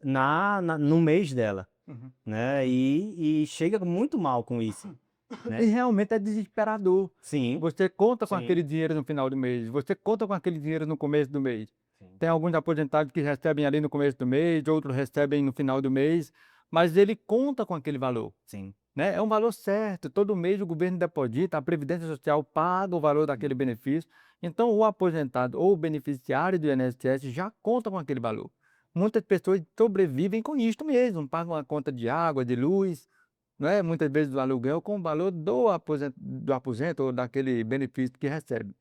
no mês dela, uhum. né? E chega muito mal com isso, E né? realmente é desesperador. Sim, Você conta com sim, aquele dinheiro no final do mês, você conta com aquele dinheiro no começo do mês. sim. Tem alguns aposentados que recebem ali no começo do mês, outros recebem no final do mês, mas ele conta com aquele valor, Sim. né? É um valor certo, todo mês o governo deposita, a Previdência Social paga o valor daquele benefício, então o aposentado ou o beneficiário do INSS já conta com aquele valor. Muitas pessoas sobrevivem com isto mesmo, pagam a conta de água, de luz, não é? Muitas vezes do aluguel com o valor do aposento ou daquele benefício que recebe.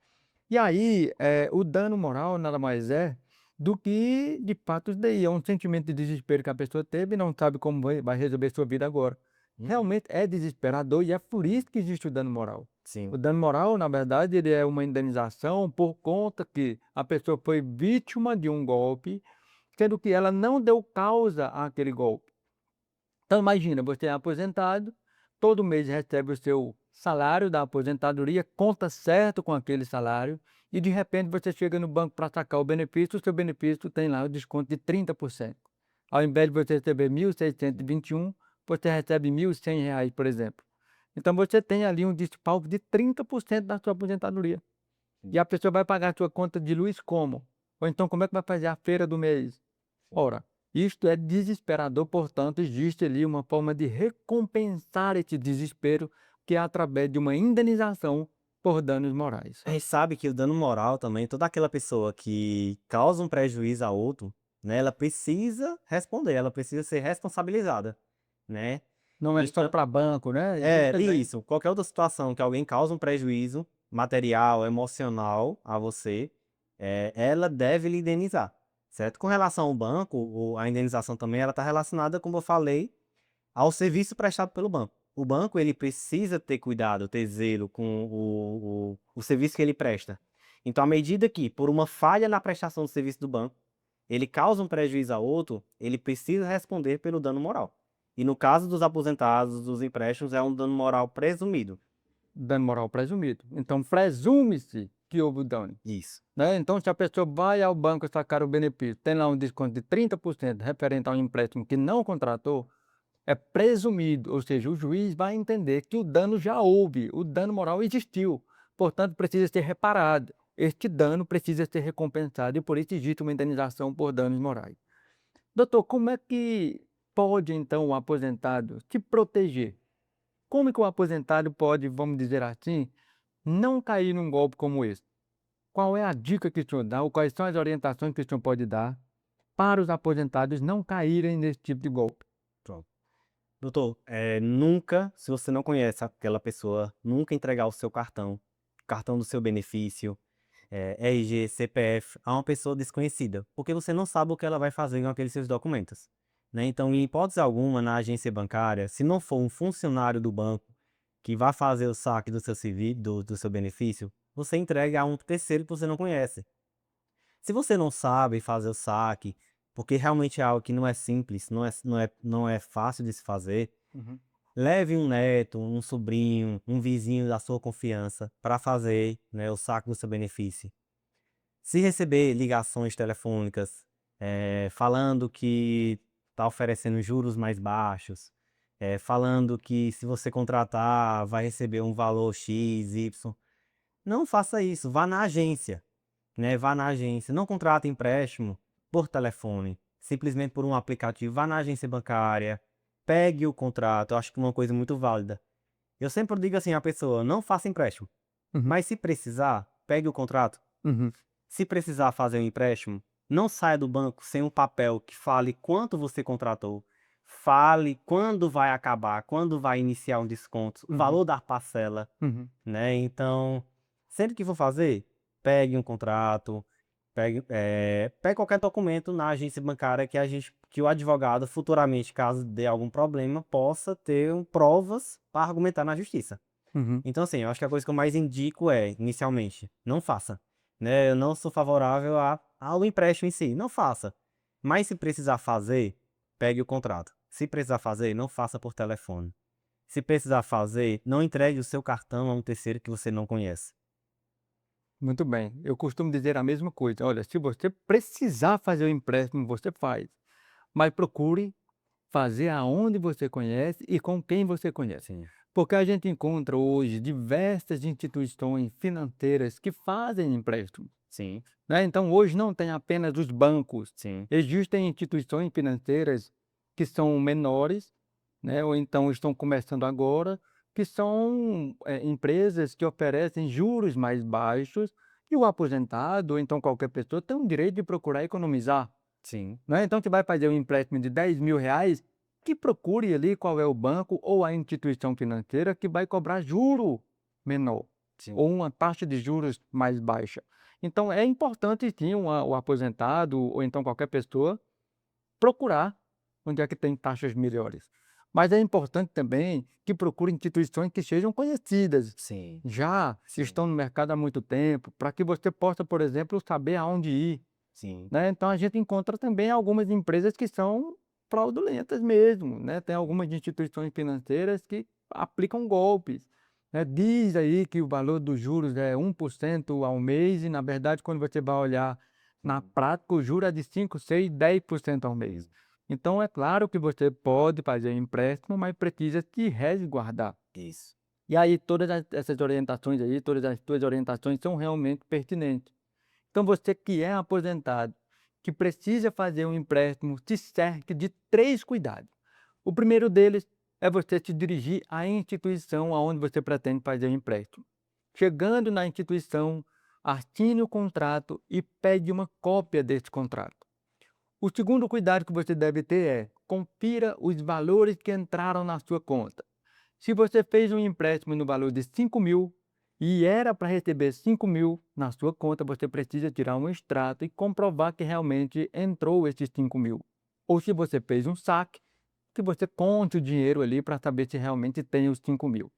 E aí, o dano moral nada mais é do que, de fato, isso daí. É um sentimento de desespero que a pessoa teve e não sabe como vai resolver sua vida agora. Uhum. Realmente é desesperador e é por isso que existe o dano moral. O Sim. dano moral, na verdade, ele é uma indenização por conta que a pessoa foi vítima de um golpe, sendo que ela não deu causa àquele golpe. Então imagina, você é aposentado, todo mês recebe o seu salário da aposentadoria, conta certo com aquele salário, e de repente você chega no banco para sacar o seu benefício tem lá o desconto de 30%. Ao invés de você receber 1.621, você recebe R$ 1.100, por exemplo. Então você tem ali um desfalque de 30% da sua aposentadoria. E a pessoa vai pagar a sua conta de luz como? Ou então como é que vai fazer a feira do mês? Ora, isto é desesperador, portanto, existe ali uma forma de recompensar esse desespero, que é através de uma indenização por danos morais. A gente sabe que o dano moral também, toda aquela pessoa que causa um prejuízo a outro, né, ela precisa responder, ela precisa ser responsabilizada, né? Não é só Então, para banco, né? Existe também. isso. Qualquer outra situação que alguém causa um prejuízo material, emocional a você, ela deve lhe indenizar, certo? Com relação ao banco, a indenização também ela está relacionada, como eu falei, ao serviço prestado pelo banco. O banco ele precisa ter cuidado, ter zelo com o serviço que ele presta. Então, à medida que, por uma falha na prestação do serviço do banco, ele causa um prejuízo a outro, ele precisa responder pelo dano moral. E no caso dos aposentados, dos empréstimos, é um dano moral presumido. Dano moral presumido. Então, presume-se que houve o dano. Isso. Né? Então, se a pessoa vai ao banco sacar o benefício, tem lá um desconto de 30% referente ao empréstimo que não contratou, é presumido, ou seja, o juiz vai entender que o dano já houve, o dano moral existiu, portanto, precisa ser reparado. Este dano precisa ser recompensado e por isso existe uma indenização por danos morais. Doutor, como é que pode então o aposentado se proteger? Como que o aposentado pode, vamos dizer assim, não cair num golpe como esse? qual é a dica que o senhor dá ou quais são as orientações que o senhor pode dar para os aposentados não caírem nesse tipo de golpe? Pronto. Doutor, nunca, se você não conhece aquela pessoa, nunca entregar o seu cartão, cartão do seu benefício, RG, CPF, a uma pessoa desconhecida, porque você não sabe o que ela vai fazer com aqueles seus documentos, né? Então, em hipótese alguma, na agência bancária, se não for um funcionário do banco que vai fazer o saque do seu do seu benefício, você entrega a um terceiro que você não conhece. Se você não sabe fazer o saque, porque realmente é algo que não é simples, não é fácil de se fazer, Uhum, leve um neto, um sobrinho, um vizinho da sua confiança para fazer, né, o saque do seu benefício. Se receber ligações telefônicas, falando que está oferecendo juros mais baixos, falando que se você contratar vai receber um valor X, Y, não faça isso, vá na agência, né? Vá na agência, não contrate empréstimo por telefone, simplesmente por um aplicativo. Vá na agência bancária, pegue o contrato. Eu acho que é uma coisa muito válida. Eu sempre digo assim à pessoa: não faça empréstimo, uhum, mas se precisar, pegue o contrato. uhum, Se precisar fazer um empréstimo, não saia do banco sem um papel que fale quanto você contratou, fale quando vai acabar, quando vai iniciar um desconto, o uhum, valor da parcela, uhum. né? Então, sempre que for fazer, pegue um contrato, pegue qualquer documento na agência bancária que o advogado futuramente, caso dê algum problema, possa ter provas para argumentar na justiça. Uhum. Então, assim, eu acho que a coisa que eu mais indico inicialmente, não faça, né? Eu não sou favorável ao empréstimo em si, não faça. Mas se precisar fazer, pegue o contrato. Se precisar fazer, não faça por telefone. Se precisar fazer, não entregue o seu cartão a um terceiro que você não conhece. Muito bem. Eu costumo dizer a mesma coisa. Olha, se você precisar fazer o empréstimo, você faz. Mas procure fazer aonde você conhece e com quem você conhece. Sim, Porque a gente encontra hoje diversas instituições financeiras que fazem empréstimo, sim, né? Então, hoje não tem apenas os bancos, sim, existem instituições financeiras que são menores, né? Ou então estão começando agora, que são empresas que oferecem juros mais baixos e o aposentado, ou então qualquer pessoa, tem o direito de procurar economizar. sim, Né, então você vai fazer um empréstimo de R$ 10.000, que procure ali qual é o banco ou a instituição financeira que vai cobrar juro menor, sim. ou uma taxa de juros mais baixa. Então é importante sim o aposentado ou então qualquer pessoa procurar onde é que tem taxas melhores. Mas é importante também que procure instituições que sejam conhecidas, Sim, já sim, estão no mercado há muito tempo, para que você possa, por exemplo, saber aonde ir, sim, né. Então a gente encontra também algumas empresas que são fraudulentas mesmo, né, tem algumas instituições financeiras que aplicam golpes, né. Diz aí que o valor dos juros é 1% ao mês e na verdade quando você vai olhar na sim. prática o juro é de 5, 6, 10% ao mês. Então é claro que você pode fazer empréstimo, mas precisa se resguardar. Isso. E aí todas essas orientações aí, todas as tuas orientações são realmente pertinentes. Então você que é aposentado, que precisa fazer um empréstimo, se cerque de 3 cuidados. O primeiro deles é você se dirigir à instituição aonde você pretende fazer o empréstimo. Chegando na instituição, assine o contrato e pede uma cópia desse contrato. O segundo cuidado que você deve ter é confira os valores que entraram na sua conta. Se você fez um empréstimo no valor de 5.000 e era para receber 5.000 na sua conta, você precisa tirar um extrato e comprovar que realmente entrou esses 5.000. Ou se você fez um saque, que você conte o dinheiro ali para saber se realmente tem os 5.000.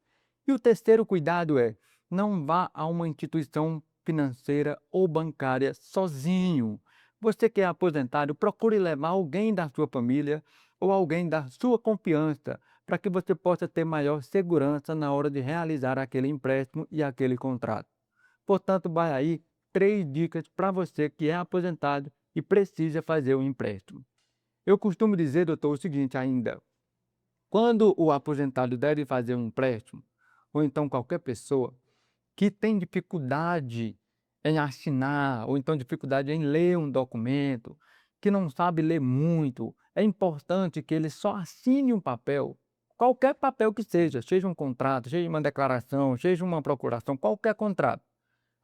E o terceiro cuidado é, não vá a uma instituição financeira ou bancária sozinho. Você que é aposentado, procure levar alguém da sua família ou alguém da sua confiança, para que você possa ter maior segurança na hora de realizar aquele empréstimo e aquele contrato. Portanto, vai aí 3 dicas para você que é aposentado e precisa fazer o empréstimo. Eu costumo dizer, doutor, o seguinte ainda: quando o aposentado deve fazer um empréstimo, ou então qualquer pessoa que tem dificuldade em assinar, ou então dificuldade em ler um documento, que não sabe ler muito, é importante que ele só assine um papel, qualquer papel que seja, seja um contrato, seja uma declaração, seja uma procuração, qualquer contrato.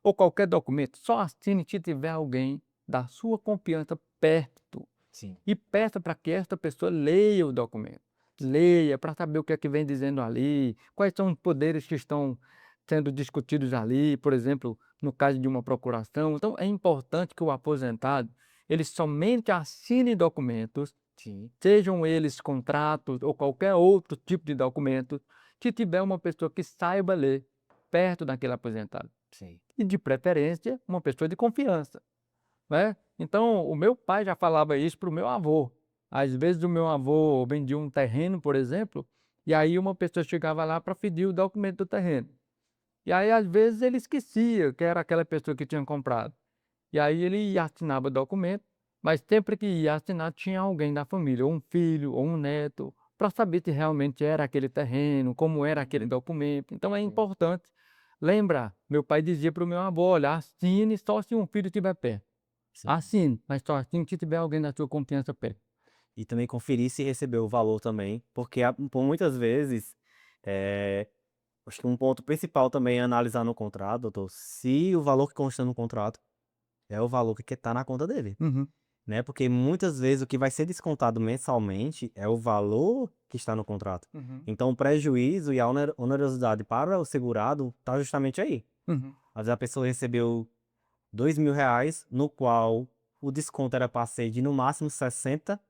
ou qualquer documento, só assine se tiver alguém da sua confiança perto. Sim. E peça para que esta pessoa leia o documento. Leia para saber o que é que vem dizendo ali, quais são os poderes que estão sendo discutidos ali, por exemplo, no caso de uma procuração. Então, é importante que o aposentado ele somente assine documentos, Sim. sejam eles contratos ou qualquer outro tipo de documento, se tiver uma pessoa que saiba ler perto daquele aposentado. Sim. E, de preferência, uma pessoa de confiança, né? Então, o meu pai já falava isso para o meu avô. Às vezes, o meu avô vendia um terreno, por exemplo, e aí uma pessoa chegava lá para pedir o documento do terreno. E aí, às vezes, ele esquecia que era aquela pessoa que tinha comprado. E aí ele assinava o documento, mas sempre que ia assinar tinha alguém da família, ou um filho, ou um neto, para saber se realmente era aquele terreno, como era aquele documento. Então é Sim. importante lembrar. Meu pai dizia para o meu avô, olha, assine só se um filho estiver perto. Sim. Assine, mas só assine se tiver alguém da sua confiança perto. E também conferir se recebeu o valor também, porque por muitas vezes, eh, acho que um ponto principal também é analisar no contrato, doutor, se o valor que consta no contrato é o valor que está na conta dele, Uhum, né? Porque muitas vezes o que vai ser descontado mensalmente é o valor que está no contrato. uhum, Então o prejuízo e a onerosidade para o segurado está justamente aí. uhum, Às vezes a pessoa recebeu R$ 2.000, no qual o desconto era para ser de no máximo uhum, R$ 60,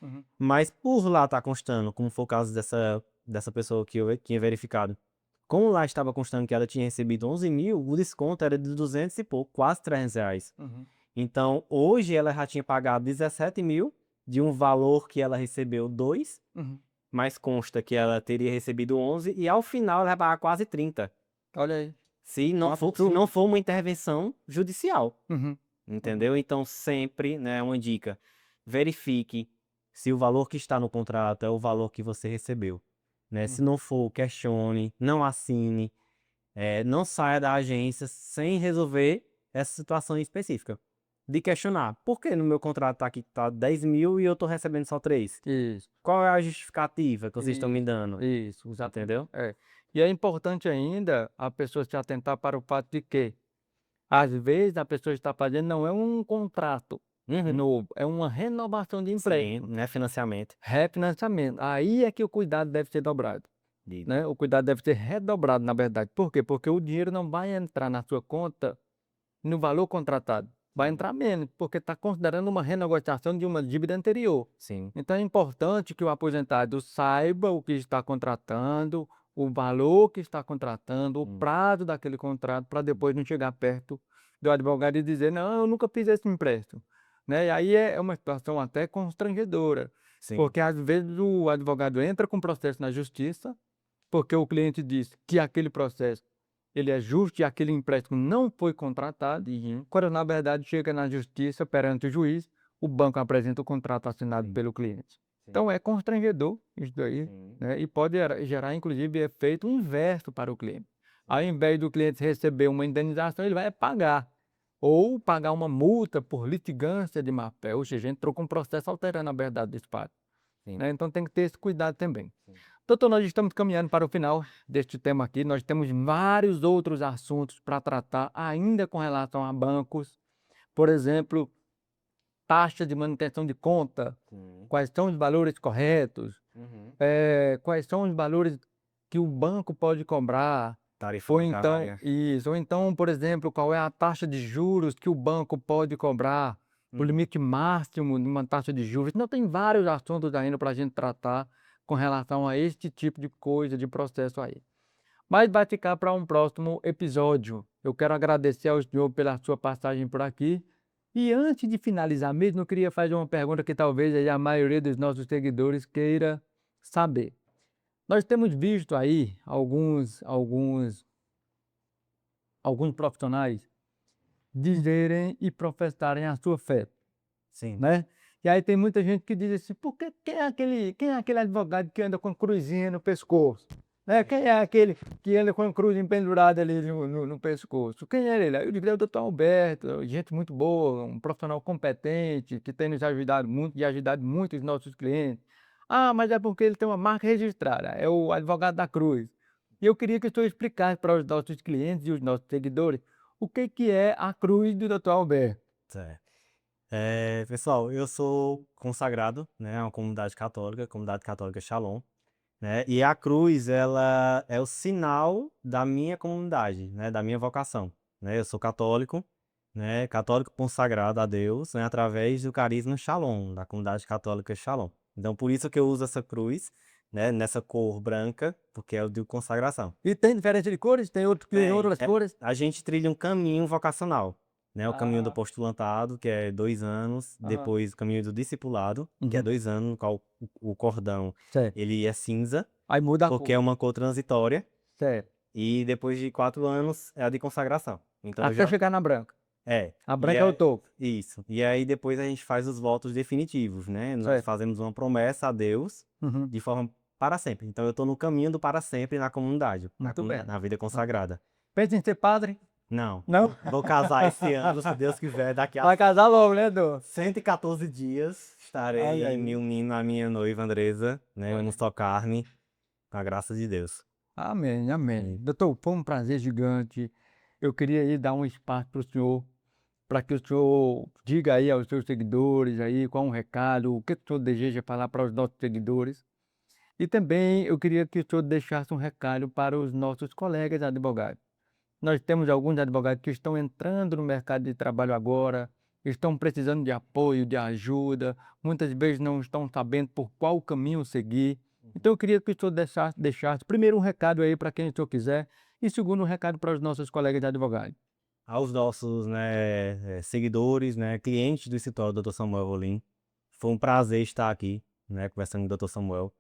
uhum, mas por lá tá constando, como foi o caso dessa pessoa que eu tinha verificado. Como lá estava constando que ela tinha recebido 11.000, o desconto era de 200 e pouco, quase R$ 300. uhum, Então, hoje ela já tinha pagado 17.000 de um valor que ela recebeu 2, uhum. mas consta que ela teria recebido 11 e ao final ela vai pagar quase 30, Olha aí, um se não absurdo. for uma intervenção judicial. Uhum, uhum, Entendeu? Então, sempre, né, uma dica: verifique se o valor que está no contrato é o valor que você recebeu, né? Se uhum. não for, questione, não assine, não saia da agência sem resolver essa situação específica. De questionar, por que no meu contrato tá aqui tá 10.000 e eu tô recebendo só 3? Isso. Qual é a justificativa que vocês estão me Isso, dando? isso, exatamente. Entendeu? É. E é importante ainda a pessoa se atentar para o fato de que, às vezes, a pessoa está fazendo não é um contrato Uhum. novo, é uma renovação de Sim, empréstimo, né? Financiamento. refinanciamento. Aí é que o cuidado deve ser dobrado, Dito. né? O cuidado deve ser redobrado, na verdade. Por quê? Porque o dinheiro não vai entrar na sua conta no valor contratado. Vai Sim, entrar menos, porque está considerando uma renegociação de uma dívida anterior. sim. Então é importante que o aposentado saiba o que está contratando, o valor que está contratando, o Hum, prazo daquele contrato, para hum. depois não chegar perto do advogado e dizer, não, eu nunca fiz esse empréstimo. Né? E aí é uma situação até constrangedora, Sim. porque às vezes o advogado entra com processo na justiça, porque o cliente diz que aquele processo ele é justo e aquele empréstimo não foi contratado, Uhum. quando na verdade chega na justiça perante o juiz, o banco apresenta o contrato assinado Sim, pelo cliente. sim, Então é constrangedor isso daí, sim, né? E pode gerar inclusive efeito inverso para o cliente. Ao sim, invés do cliente receber uma indenização, ele vai pagar. Ou pagar uma multa por litigância de má-fé, ou seja, entrou com um processo alterando a verdade do fato, sim, né? Então tem que ter esse cuidado também. sim. Doutor, nós estamos caminhando para o final deste tema aqui. Nós temos vários outros assuntos para tratar ainda com relação a bancos. Por exemplo, taxa de manutenção de conta. Sim. Quais são os valores corretos? Uhum. Quais são os valores que o banco pode cobrar? Tarifa Ou então, bancária. isso, ou então, por exemplo, qual é a taxa de juros que o banco pode cobrar? O Uhum. limite máximo de uma taxa de juros. Não, tem vários assuntos ainda para a gente tratar com relação a este tipo de coisa, de processo aí. Mas vai ficar para um próximo episódio. Eu quero agradecer ao senhor pela sua passagem por aqui. E antes de finalizar mesmo, eu queria fazer uma pergunta que talvez aí a maioria dos nossos seguidores queira saber. Nós temos visto aí alguns profissionais dizerem e professarem a sua fé, Sim. né? E aí tem muita gente que diz assim, por que quem é aquele advogado que anda com a cruzinha no pescoço? Né? Sim. Quem é aquele que anda com a cruz pendurada ali no pescoço? Quem é ele? Aí eu digo, é o doutor Alberto, gente muito boa, um profissional competente, que tem nos ajudado muito e ajudado muito os nossos clientes. Ah, mas é porque ele tem uma marca registrada, é o advogado da cruz. E eu queria que o senhor explicasse para os nossos clientes e os nossos seguidores o que que é a cruz do Dr. Alberto? Certo. Pessoal, eu sou consagrado, né, a uma comunidade católica Shalom, né, e a cruz, ela é o sinal da minha comunidade, né, da minha vocação, né, eu sou católico, né, católico consagrado a Deus, né, através do carisma Shalom, da comunidade católica Shalom. Então, por isso que eu uso essa cruz, né, nessa cor branca, porque é o de consagração. E tem diferença de cores? Tem outro que tem outras cores? A gente trilha um caminho vocacional, né? O caminho do Ah, postulantado, que é 2 anos, aham. depois o caminho do discipulado, que é Uhum. 2 anos, no qual o cordão Certo. ele é cinza, Aí muda a porque cor. é uma cor transitória, Certo. e depois de 4 anos é a de consagração. Então eu Até já. chegar na branca. É. A E branca é o é topo. isso. E aí depois a gente faz os votos definitivos, né? Nós Certo. fazemos uma promessa a Deus Uhum. de forma para sempre. Então eu estou no caminho do para sempre na comunidade, Muito bem. na vida consagrada. Pensa em ser padre? Não. Não? Vou casar esse ano, se Deus quiser. Daqui a Vai casar logo, né, Dô? 114 dias Olha estarei me aí. unindo à minha noiva Andresa, né? Olha Vamos aí. tocar carne, com a graça de Deus. Amém, amém. Sim. Doutor, foi um prazer gigante. Eu queria aí dar um espaço para o senhor, para que o senhor diga aí aos seus seguidores aí qual um recado, o que o senhor deseja falar para os nossos seguidores. E também eu queria que o senhor deixasse um recado para os nossos colegas advogados. Nós temos alguns advogados que estão entrando no mercado de trabalho agora, estão precisando de apoio, de ajuda, muitas vezes não estão sabendo por qual caminho seguir. Então eu queria que o senhor deixasse primeiro um recado aí para quem o senhor quiser e segundo um recado para os nossos colegas advogados. Aos nossos, né, seguidores, né, clientes do escritório do Dr. Samuel Rolim, foi um prazer estar aqui, né, conversando com o Dr. Samuel.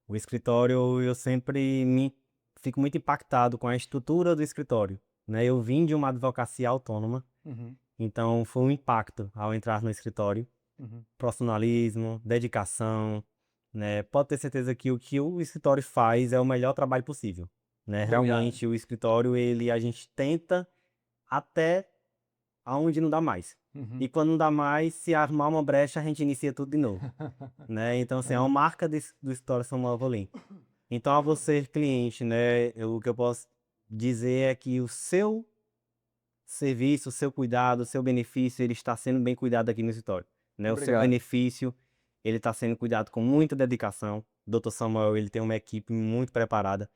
O escritório, eu sempre fico muito impactado com a estrutura do escritório, né? Eu vim de uma advocacia autônoma, Uhum, então foi um impacto ao entrar no escritório. uhum. Profissionalismo, dedicação, né? Pode ter certeza que o escritório faz é o melhor trabalho possível, né? Obrigado. Realmente o escritório, a gente tenta até aonde não dá mais. Uhum. E quando não dá mais, se arrumar uma brecha, a gente inicia tudo de novo, né? Então, assim, é uma marca do escritório Samuel Rolim. Então, a você, cliente, né, o que eu posso dizer é que o seu serviço, o seu cuidado, o seu benefício, ele está sendo bem cuidado aqui no escritório, né? O seu Obrigado. benefício, ele está sendo cuidado com muita dedicação. O Dr. Samuel, ele tem uma equipe muito preparada.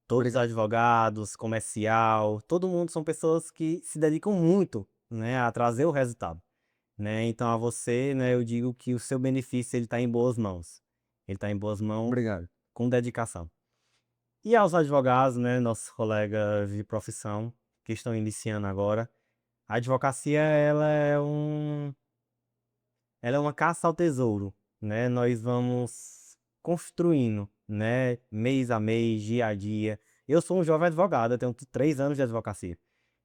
Todos os Obrigado. advogados, comercial, todo mundo são pessoas que se dedicam muito, né, a trazer o resultado, né? Então, a você, né, eu digo que o seu benefício, ele está em boas mãos. Ele está em boas mãos Obrigado. com dedicação. E aos advogados, né, nossos colegas de profissão que estão iniciando agora, a advocacia ela é uma caça ao tesouro, né? Nós vamos construindo, né, mês a mês, dia a dia. Eu sou um jovem advogado, eu tenho 3 anos de advocacia.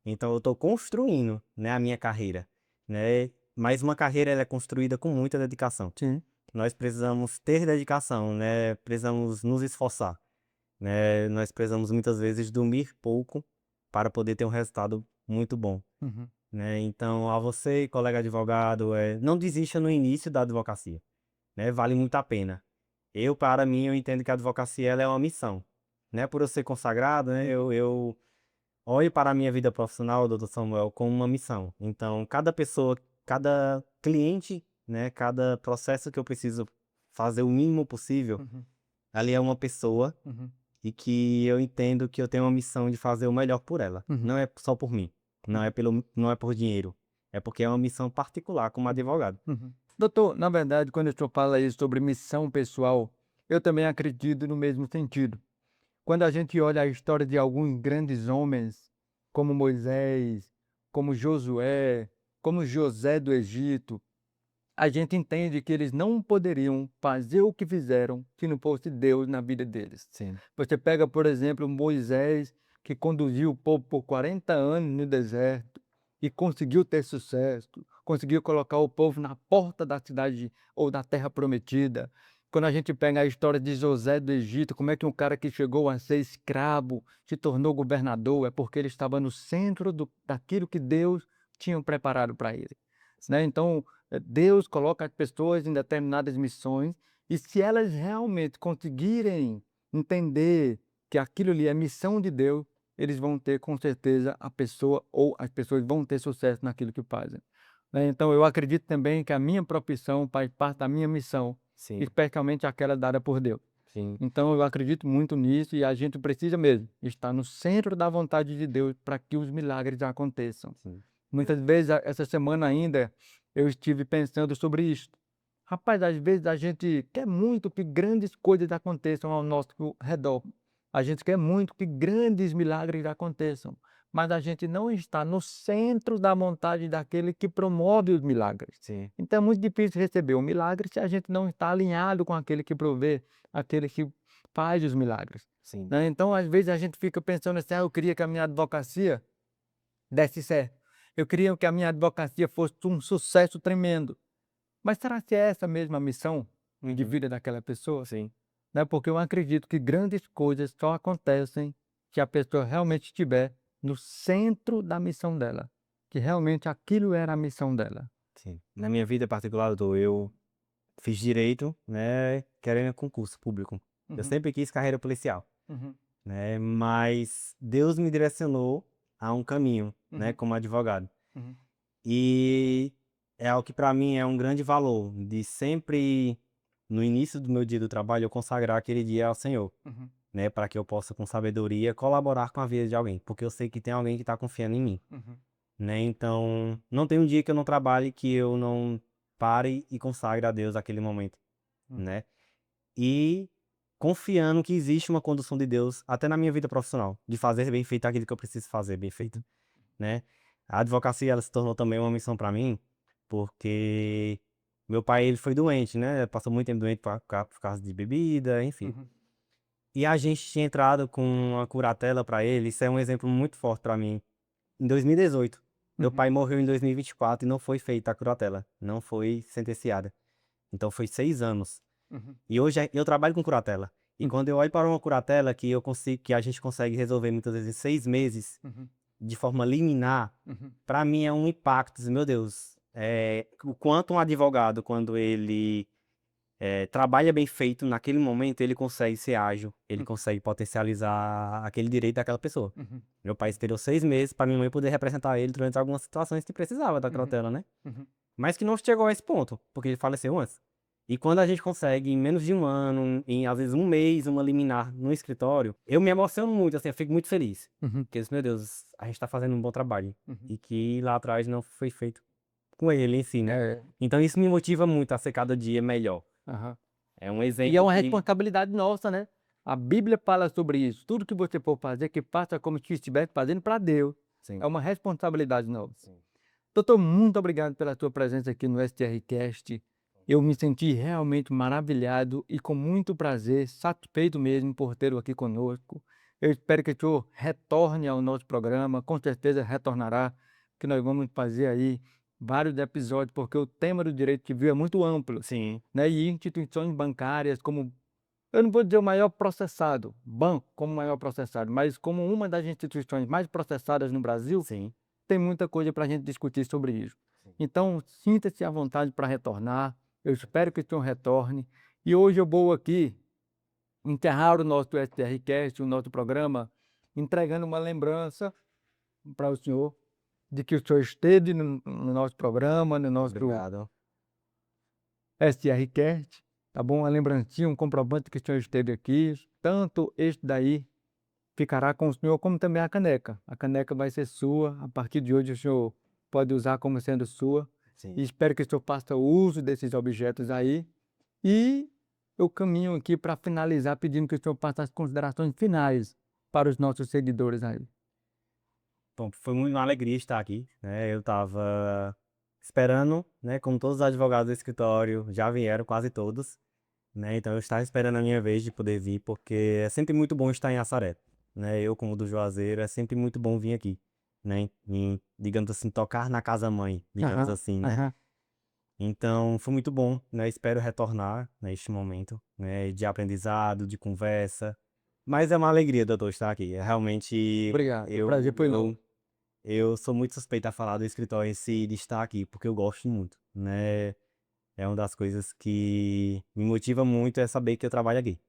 Então eu estou construindo, né, a minha carreira, né? Mas uma carreira ela é construída com muita dedicação. Sim. Nós precisamos ter dedicação, né? Precisamos nos esforçar, né? Nós precisamos muitas vezes dormir pouco para poder ter um resultado muito bom, Uhum. né? Então, a você, colega advogado, não desista no início da advocacia, né? Vale muito a pena. Para mim, eu entendo que a advocacia ela é uma missão, né? Por eu ser consagrado, né? Eu olho para a minha vida profissional, doutor Samuel, como uma missão. Então, cada pessoa, cada cliente, né? Cada processo que eu preciso fazer o mínimo possível, Uhum. ali é uma pessoa Uhum. e que eu entendo que eu tenho uma missão de fazer o melhor por ela. Uhum. Não é só por mim, Uhum. não é por dinheiro, é porque é uma missão particular como advogado. Uhum. Doutor, na verdade, quando o senhor fala aí sobre missão pessoal, eu também acredito no mesmo sentido. Quando a gente olha a história de alguns grandes homens, como Moisés, como Josué, como José do Egito, a gente entende que eles não poderiam fazer o que fizeram se não fosse Deus na vida deles. Sim. Você pega, por exemplo, Moisés, que conduziu o povo por 40 anos no deserto e conseguiu ter sucesso, conseguiu colocar o povo na porta da cidade ou da terra prometida. Quando a gente pega a história de José do Egito, como é que um cara que chegou a ser escravo se tornou governador? É porque ele estava no centro daquilo que Deus tinha preparado para ele, né? Então, Deus coloca as pessoas em determinadas missões e se elas realmente conseguirem entender que aquilo ali é missão de Deus, eles vão ter com certeza a pessoa ou as pessoas vão ter sucesso naquilo que fazem, né. Então eu acredito também que a minha profissão faz parte da minha missão, Sim, especialmente aquela dada por Deus. sim, Então eu acredito muito nisso e a gente precisa mesmo estar no centro da vontade de Deus para que os milagres aconteçam. sim. Muitas vezes, essa semana ainda, eu estive pensando sobre isso. Rapaz, às vezes a gente quer muito que grandes coisas aconteçam ao nosso redor. A gente quer muito que grandes milagres aconteçam, mas a gente não está no centro da vontade daquele que promove os milagres. Sim, Então é muito difícil receber um milagre se a gente não está alinhado com aquele que provê, aquele que faz os milagres, sim, né? Então, às vezes a gente fica pensando assim: "Ah, eu queria que a minha advocacia desse certo. Eu queria que a minha advocacia fosse um sucesso tremendo". Mas será que é essa mesma a missão de uhum, vida daquela pessoa? sim, Né, porque eu acredito que grandes coisas só acontecem se a pessoa realmente estiver no centro da missão dela, que realmente aquilo era a missão dela. sim. Na minha vida particular, doutor, eu fiz direito, né, querendo concurso público. Eu Uhum, sempre quis carreira policial, uhum, né, mas Deus me direcionou a um caminho, né, uhum, como advogado. uhum, E é algo que para mim é um grande valor, de sempre, no início do meu dia do trabalho, eu consagrar aquele dia ao Senhor, uhum, né, para que eu possa, com sabedoria, colaborar com a vida de alguém, porque eu sei que tem alguém que está confiando em mim, uhum, né. Então, não tem um dia que eu não trabalhe que eu não pare e consagre a Deus aquele momento, uhum, né. E confiando que existe uma condução de Deus até na minha vida profissional, de fazer bem feito aquilo que eu preciso fazer bem feito, uhum, né. A advocacia, ela se tornou também uma missão para mim, porque meu pai, ele foi doente, né, passou muito tempo doente por causa de bebida, enfim. uhum, E a gente tinha entrado com uma curatela para ele, isso é um exemplo muito forte para mim. Em 2018, meu uhum, pai morreu em 2024 e não foi feita a curatela, não foi sentenciada. Então foi 6 anos. uhum, E hoje eu trabalho com curatela. E uhum, quando eu olho para uma curatela que a gente consegue resolver muitas vezes em 6 meses, uhum, de forma liminar, uhum, para mim é um impacto, dizer, meu Deus, o quanto um advogado, quando ele, trabalha bem feito, naquele momento ele consegue ser ágil, ele uhum, consegue potencializar aquele direito daquela pessoa. uhum, Meu pai esperou 6 meses para minha mãe poder representar ele durante algumas situações que precisava da uhum, cautela, né. uhum, Mas que não chegou a esse ponto, porque ele faleceu antes. E quando a gente consegue, em menos de um ano, em às vezes um mês, uma liminar no escritório, eu me emociono muito, assim, eu fico muito feliz. uhum, Porque eu disse: "Meu Deus, a gente tá fazendo um bom trabalho", uhum. e que lá atrás não foi feito com ele em si, né. É, Então isso me motiva muito a ser cada dia melhor. aham. É um E é exemplo uma que responsabilidade nossa, né. A Bíblia fala sobre isso, tudo que você for fazer, que faça como se estivesse fazendo para Deus. sim, É uma responsabilidade nossa. sim. Doutor, muito obrigado pela tua presença aqui no STRcast. Eu me senti realmente maravilhado e com muito prazer, satisfeito mesmo por tê-lo aqui conosco. Eu espero que o senhor retorne ao nosso programa, com certeza retornará, que nós vamos fazer aí vários episódios, porque o tema do direito civil é muito amplo, Sim, né? E instituições bancárias como, eu não vou dizer o maior processado, banco como o maior processado, mas como uma das instituições mais processadas no Brasil, sim, tem muita coisa para a gente discutir sobre isso. sim. Então, sinta-se à vontade para retornar. Eu espero que o senhor retorne. E hoje eu vou aqui enterrar o nosso STRcast, o nosso programa, entregando uma lembrança para o senhor de que o senhor esteve no nosso programa, no nosso Obrigado. STRcast, tá bom? Uma lembrancinha, um comprovante que o senhor esteve aqui. Tanto este daí ficará com o senhor, como também a caneca. A caneca vai ser sua. A partir de hoje, o senhor pode usar como sendo sua. Sim. E espero que o senhor faça uso desses objetos aí. E eu caminho aqui para finalizar, pedindo que o senhor faça as considerações finais para os nossos seguidores aí. Bom, foi muito uma alegria estar aqui, né, eu estava esperando, né, como todos os advogados do escritório já vieram, quase todos, né, então eu estava esperando a minha vez de poder vir, porque é sempre muito bom estar em Assaré, né, eu como do Juazeiro, é sempre muito bom vir aqui, né, digamos assim, tocar na casa-mãe, digamos Aham, assim, né. aham. Então foi muito bom, né, espero retornar neste momento, né, de aprendizado, de conversa, mas é uma alegria, doutor, estar aqui, é realmente Obrigado. O prazer foi nosso. eu sou muito suspeito a falar do escritório em si, de estar aqui, porque eu gosto muito, né. É uma das coisas que me motiva muito é saber que eu trabalho aqui,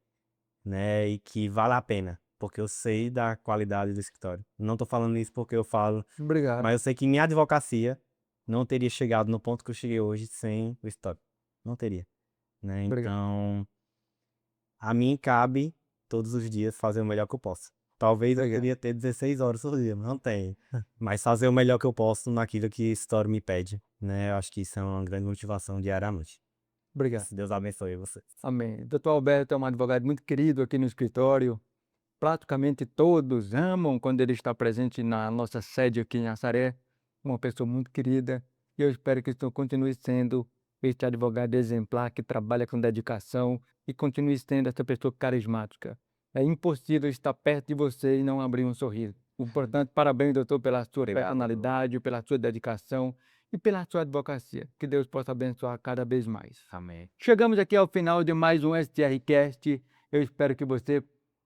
né, e que vale a pena, porque eu sei da qualidade do escritório. Não tô falando isso porque eu falo, Obrigado. mas eu sei que minha advocacia não teria chegado no ponto que eu cheguei hoje sem o escritório. Não teria, né? Obrigado. Então, a mim cabe todos os dias fazer o melhor que eu posso. Talvez eu Obrigado. queria ter 16 horas por dia, mas não tenho. Mas fazer o melhor que eu posso naquilo que a história me pede, né? Eu acho que isso é uma grande motivação diariamente. Obrigado. Deus abençoe você. Amém. Doutor Alberto é um advogado muito querido aqui no escritório. Praticamente todos amam quando ele está presente na nossa sede aqui em Assaré. Uma pessoa muito querida. E eu espero que isso continue sendo este advogado exemplar que trabalha com dedicação e continue sendo essa pessoa carismática. É impossível estar perto de você e não abrir um sorriso. Portanto, parabéns, doutor, pela sua Obrigado. personalidade, pela sua dedicação e pela sua advocacia. Que Deus possa abençoar cada vez mais. Amém. Chegamos aqui ao final de mais um STRcast. Eu espero que você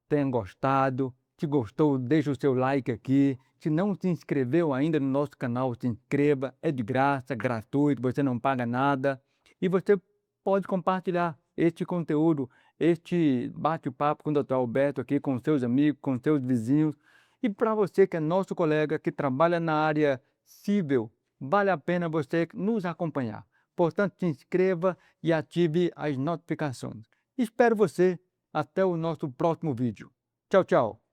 tenha gostado. Se gostou, deixa o seu like aqui. Se não se inscreveu ainda no nosso canal, se inscreva. É de graça, gratuito, você não paga nada. E você pode compartilhar este conteúdo, este bate-papo com o Dr. Alberto aqui, com seus amigos, com seus vizinhos. E para você que é nosso colega, que trabalha na área civil, vale a pena você nos acompanhar. Portanto, se inscreva e ative as notificações. Espero você até o nosso próximo vídeo. Tchau, tchau.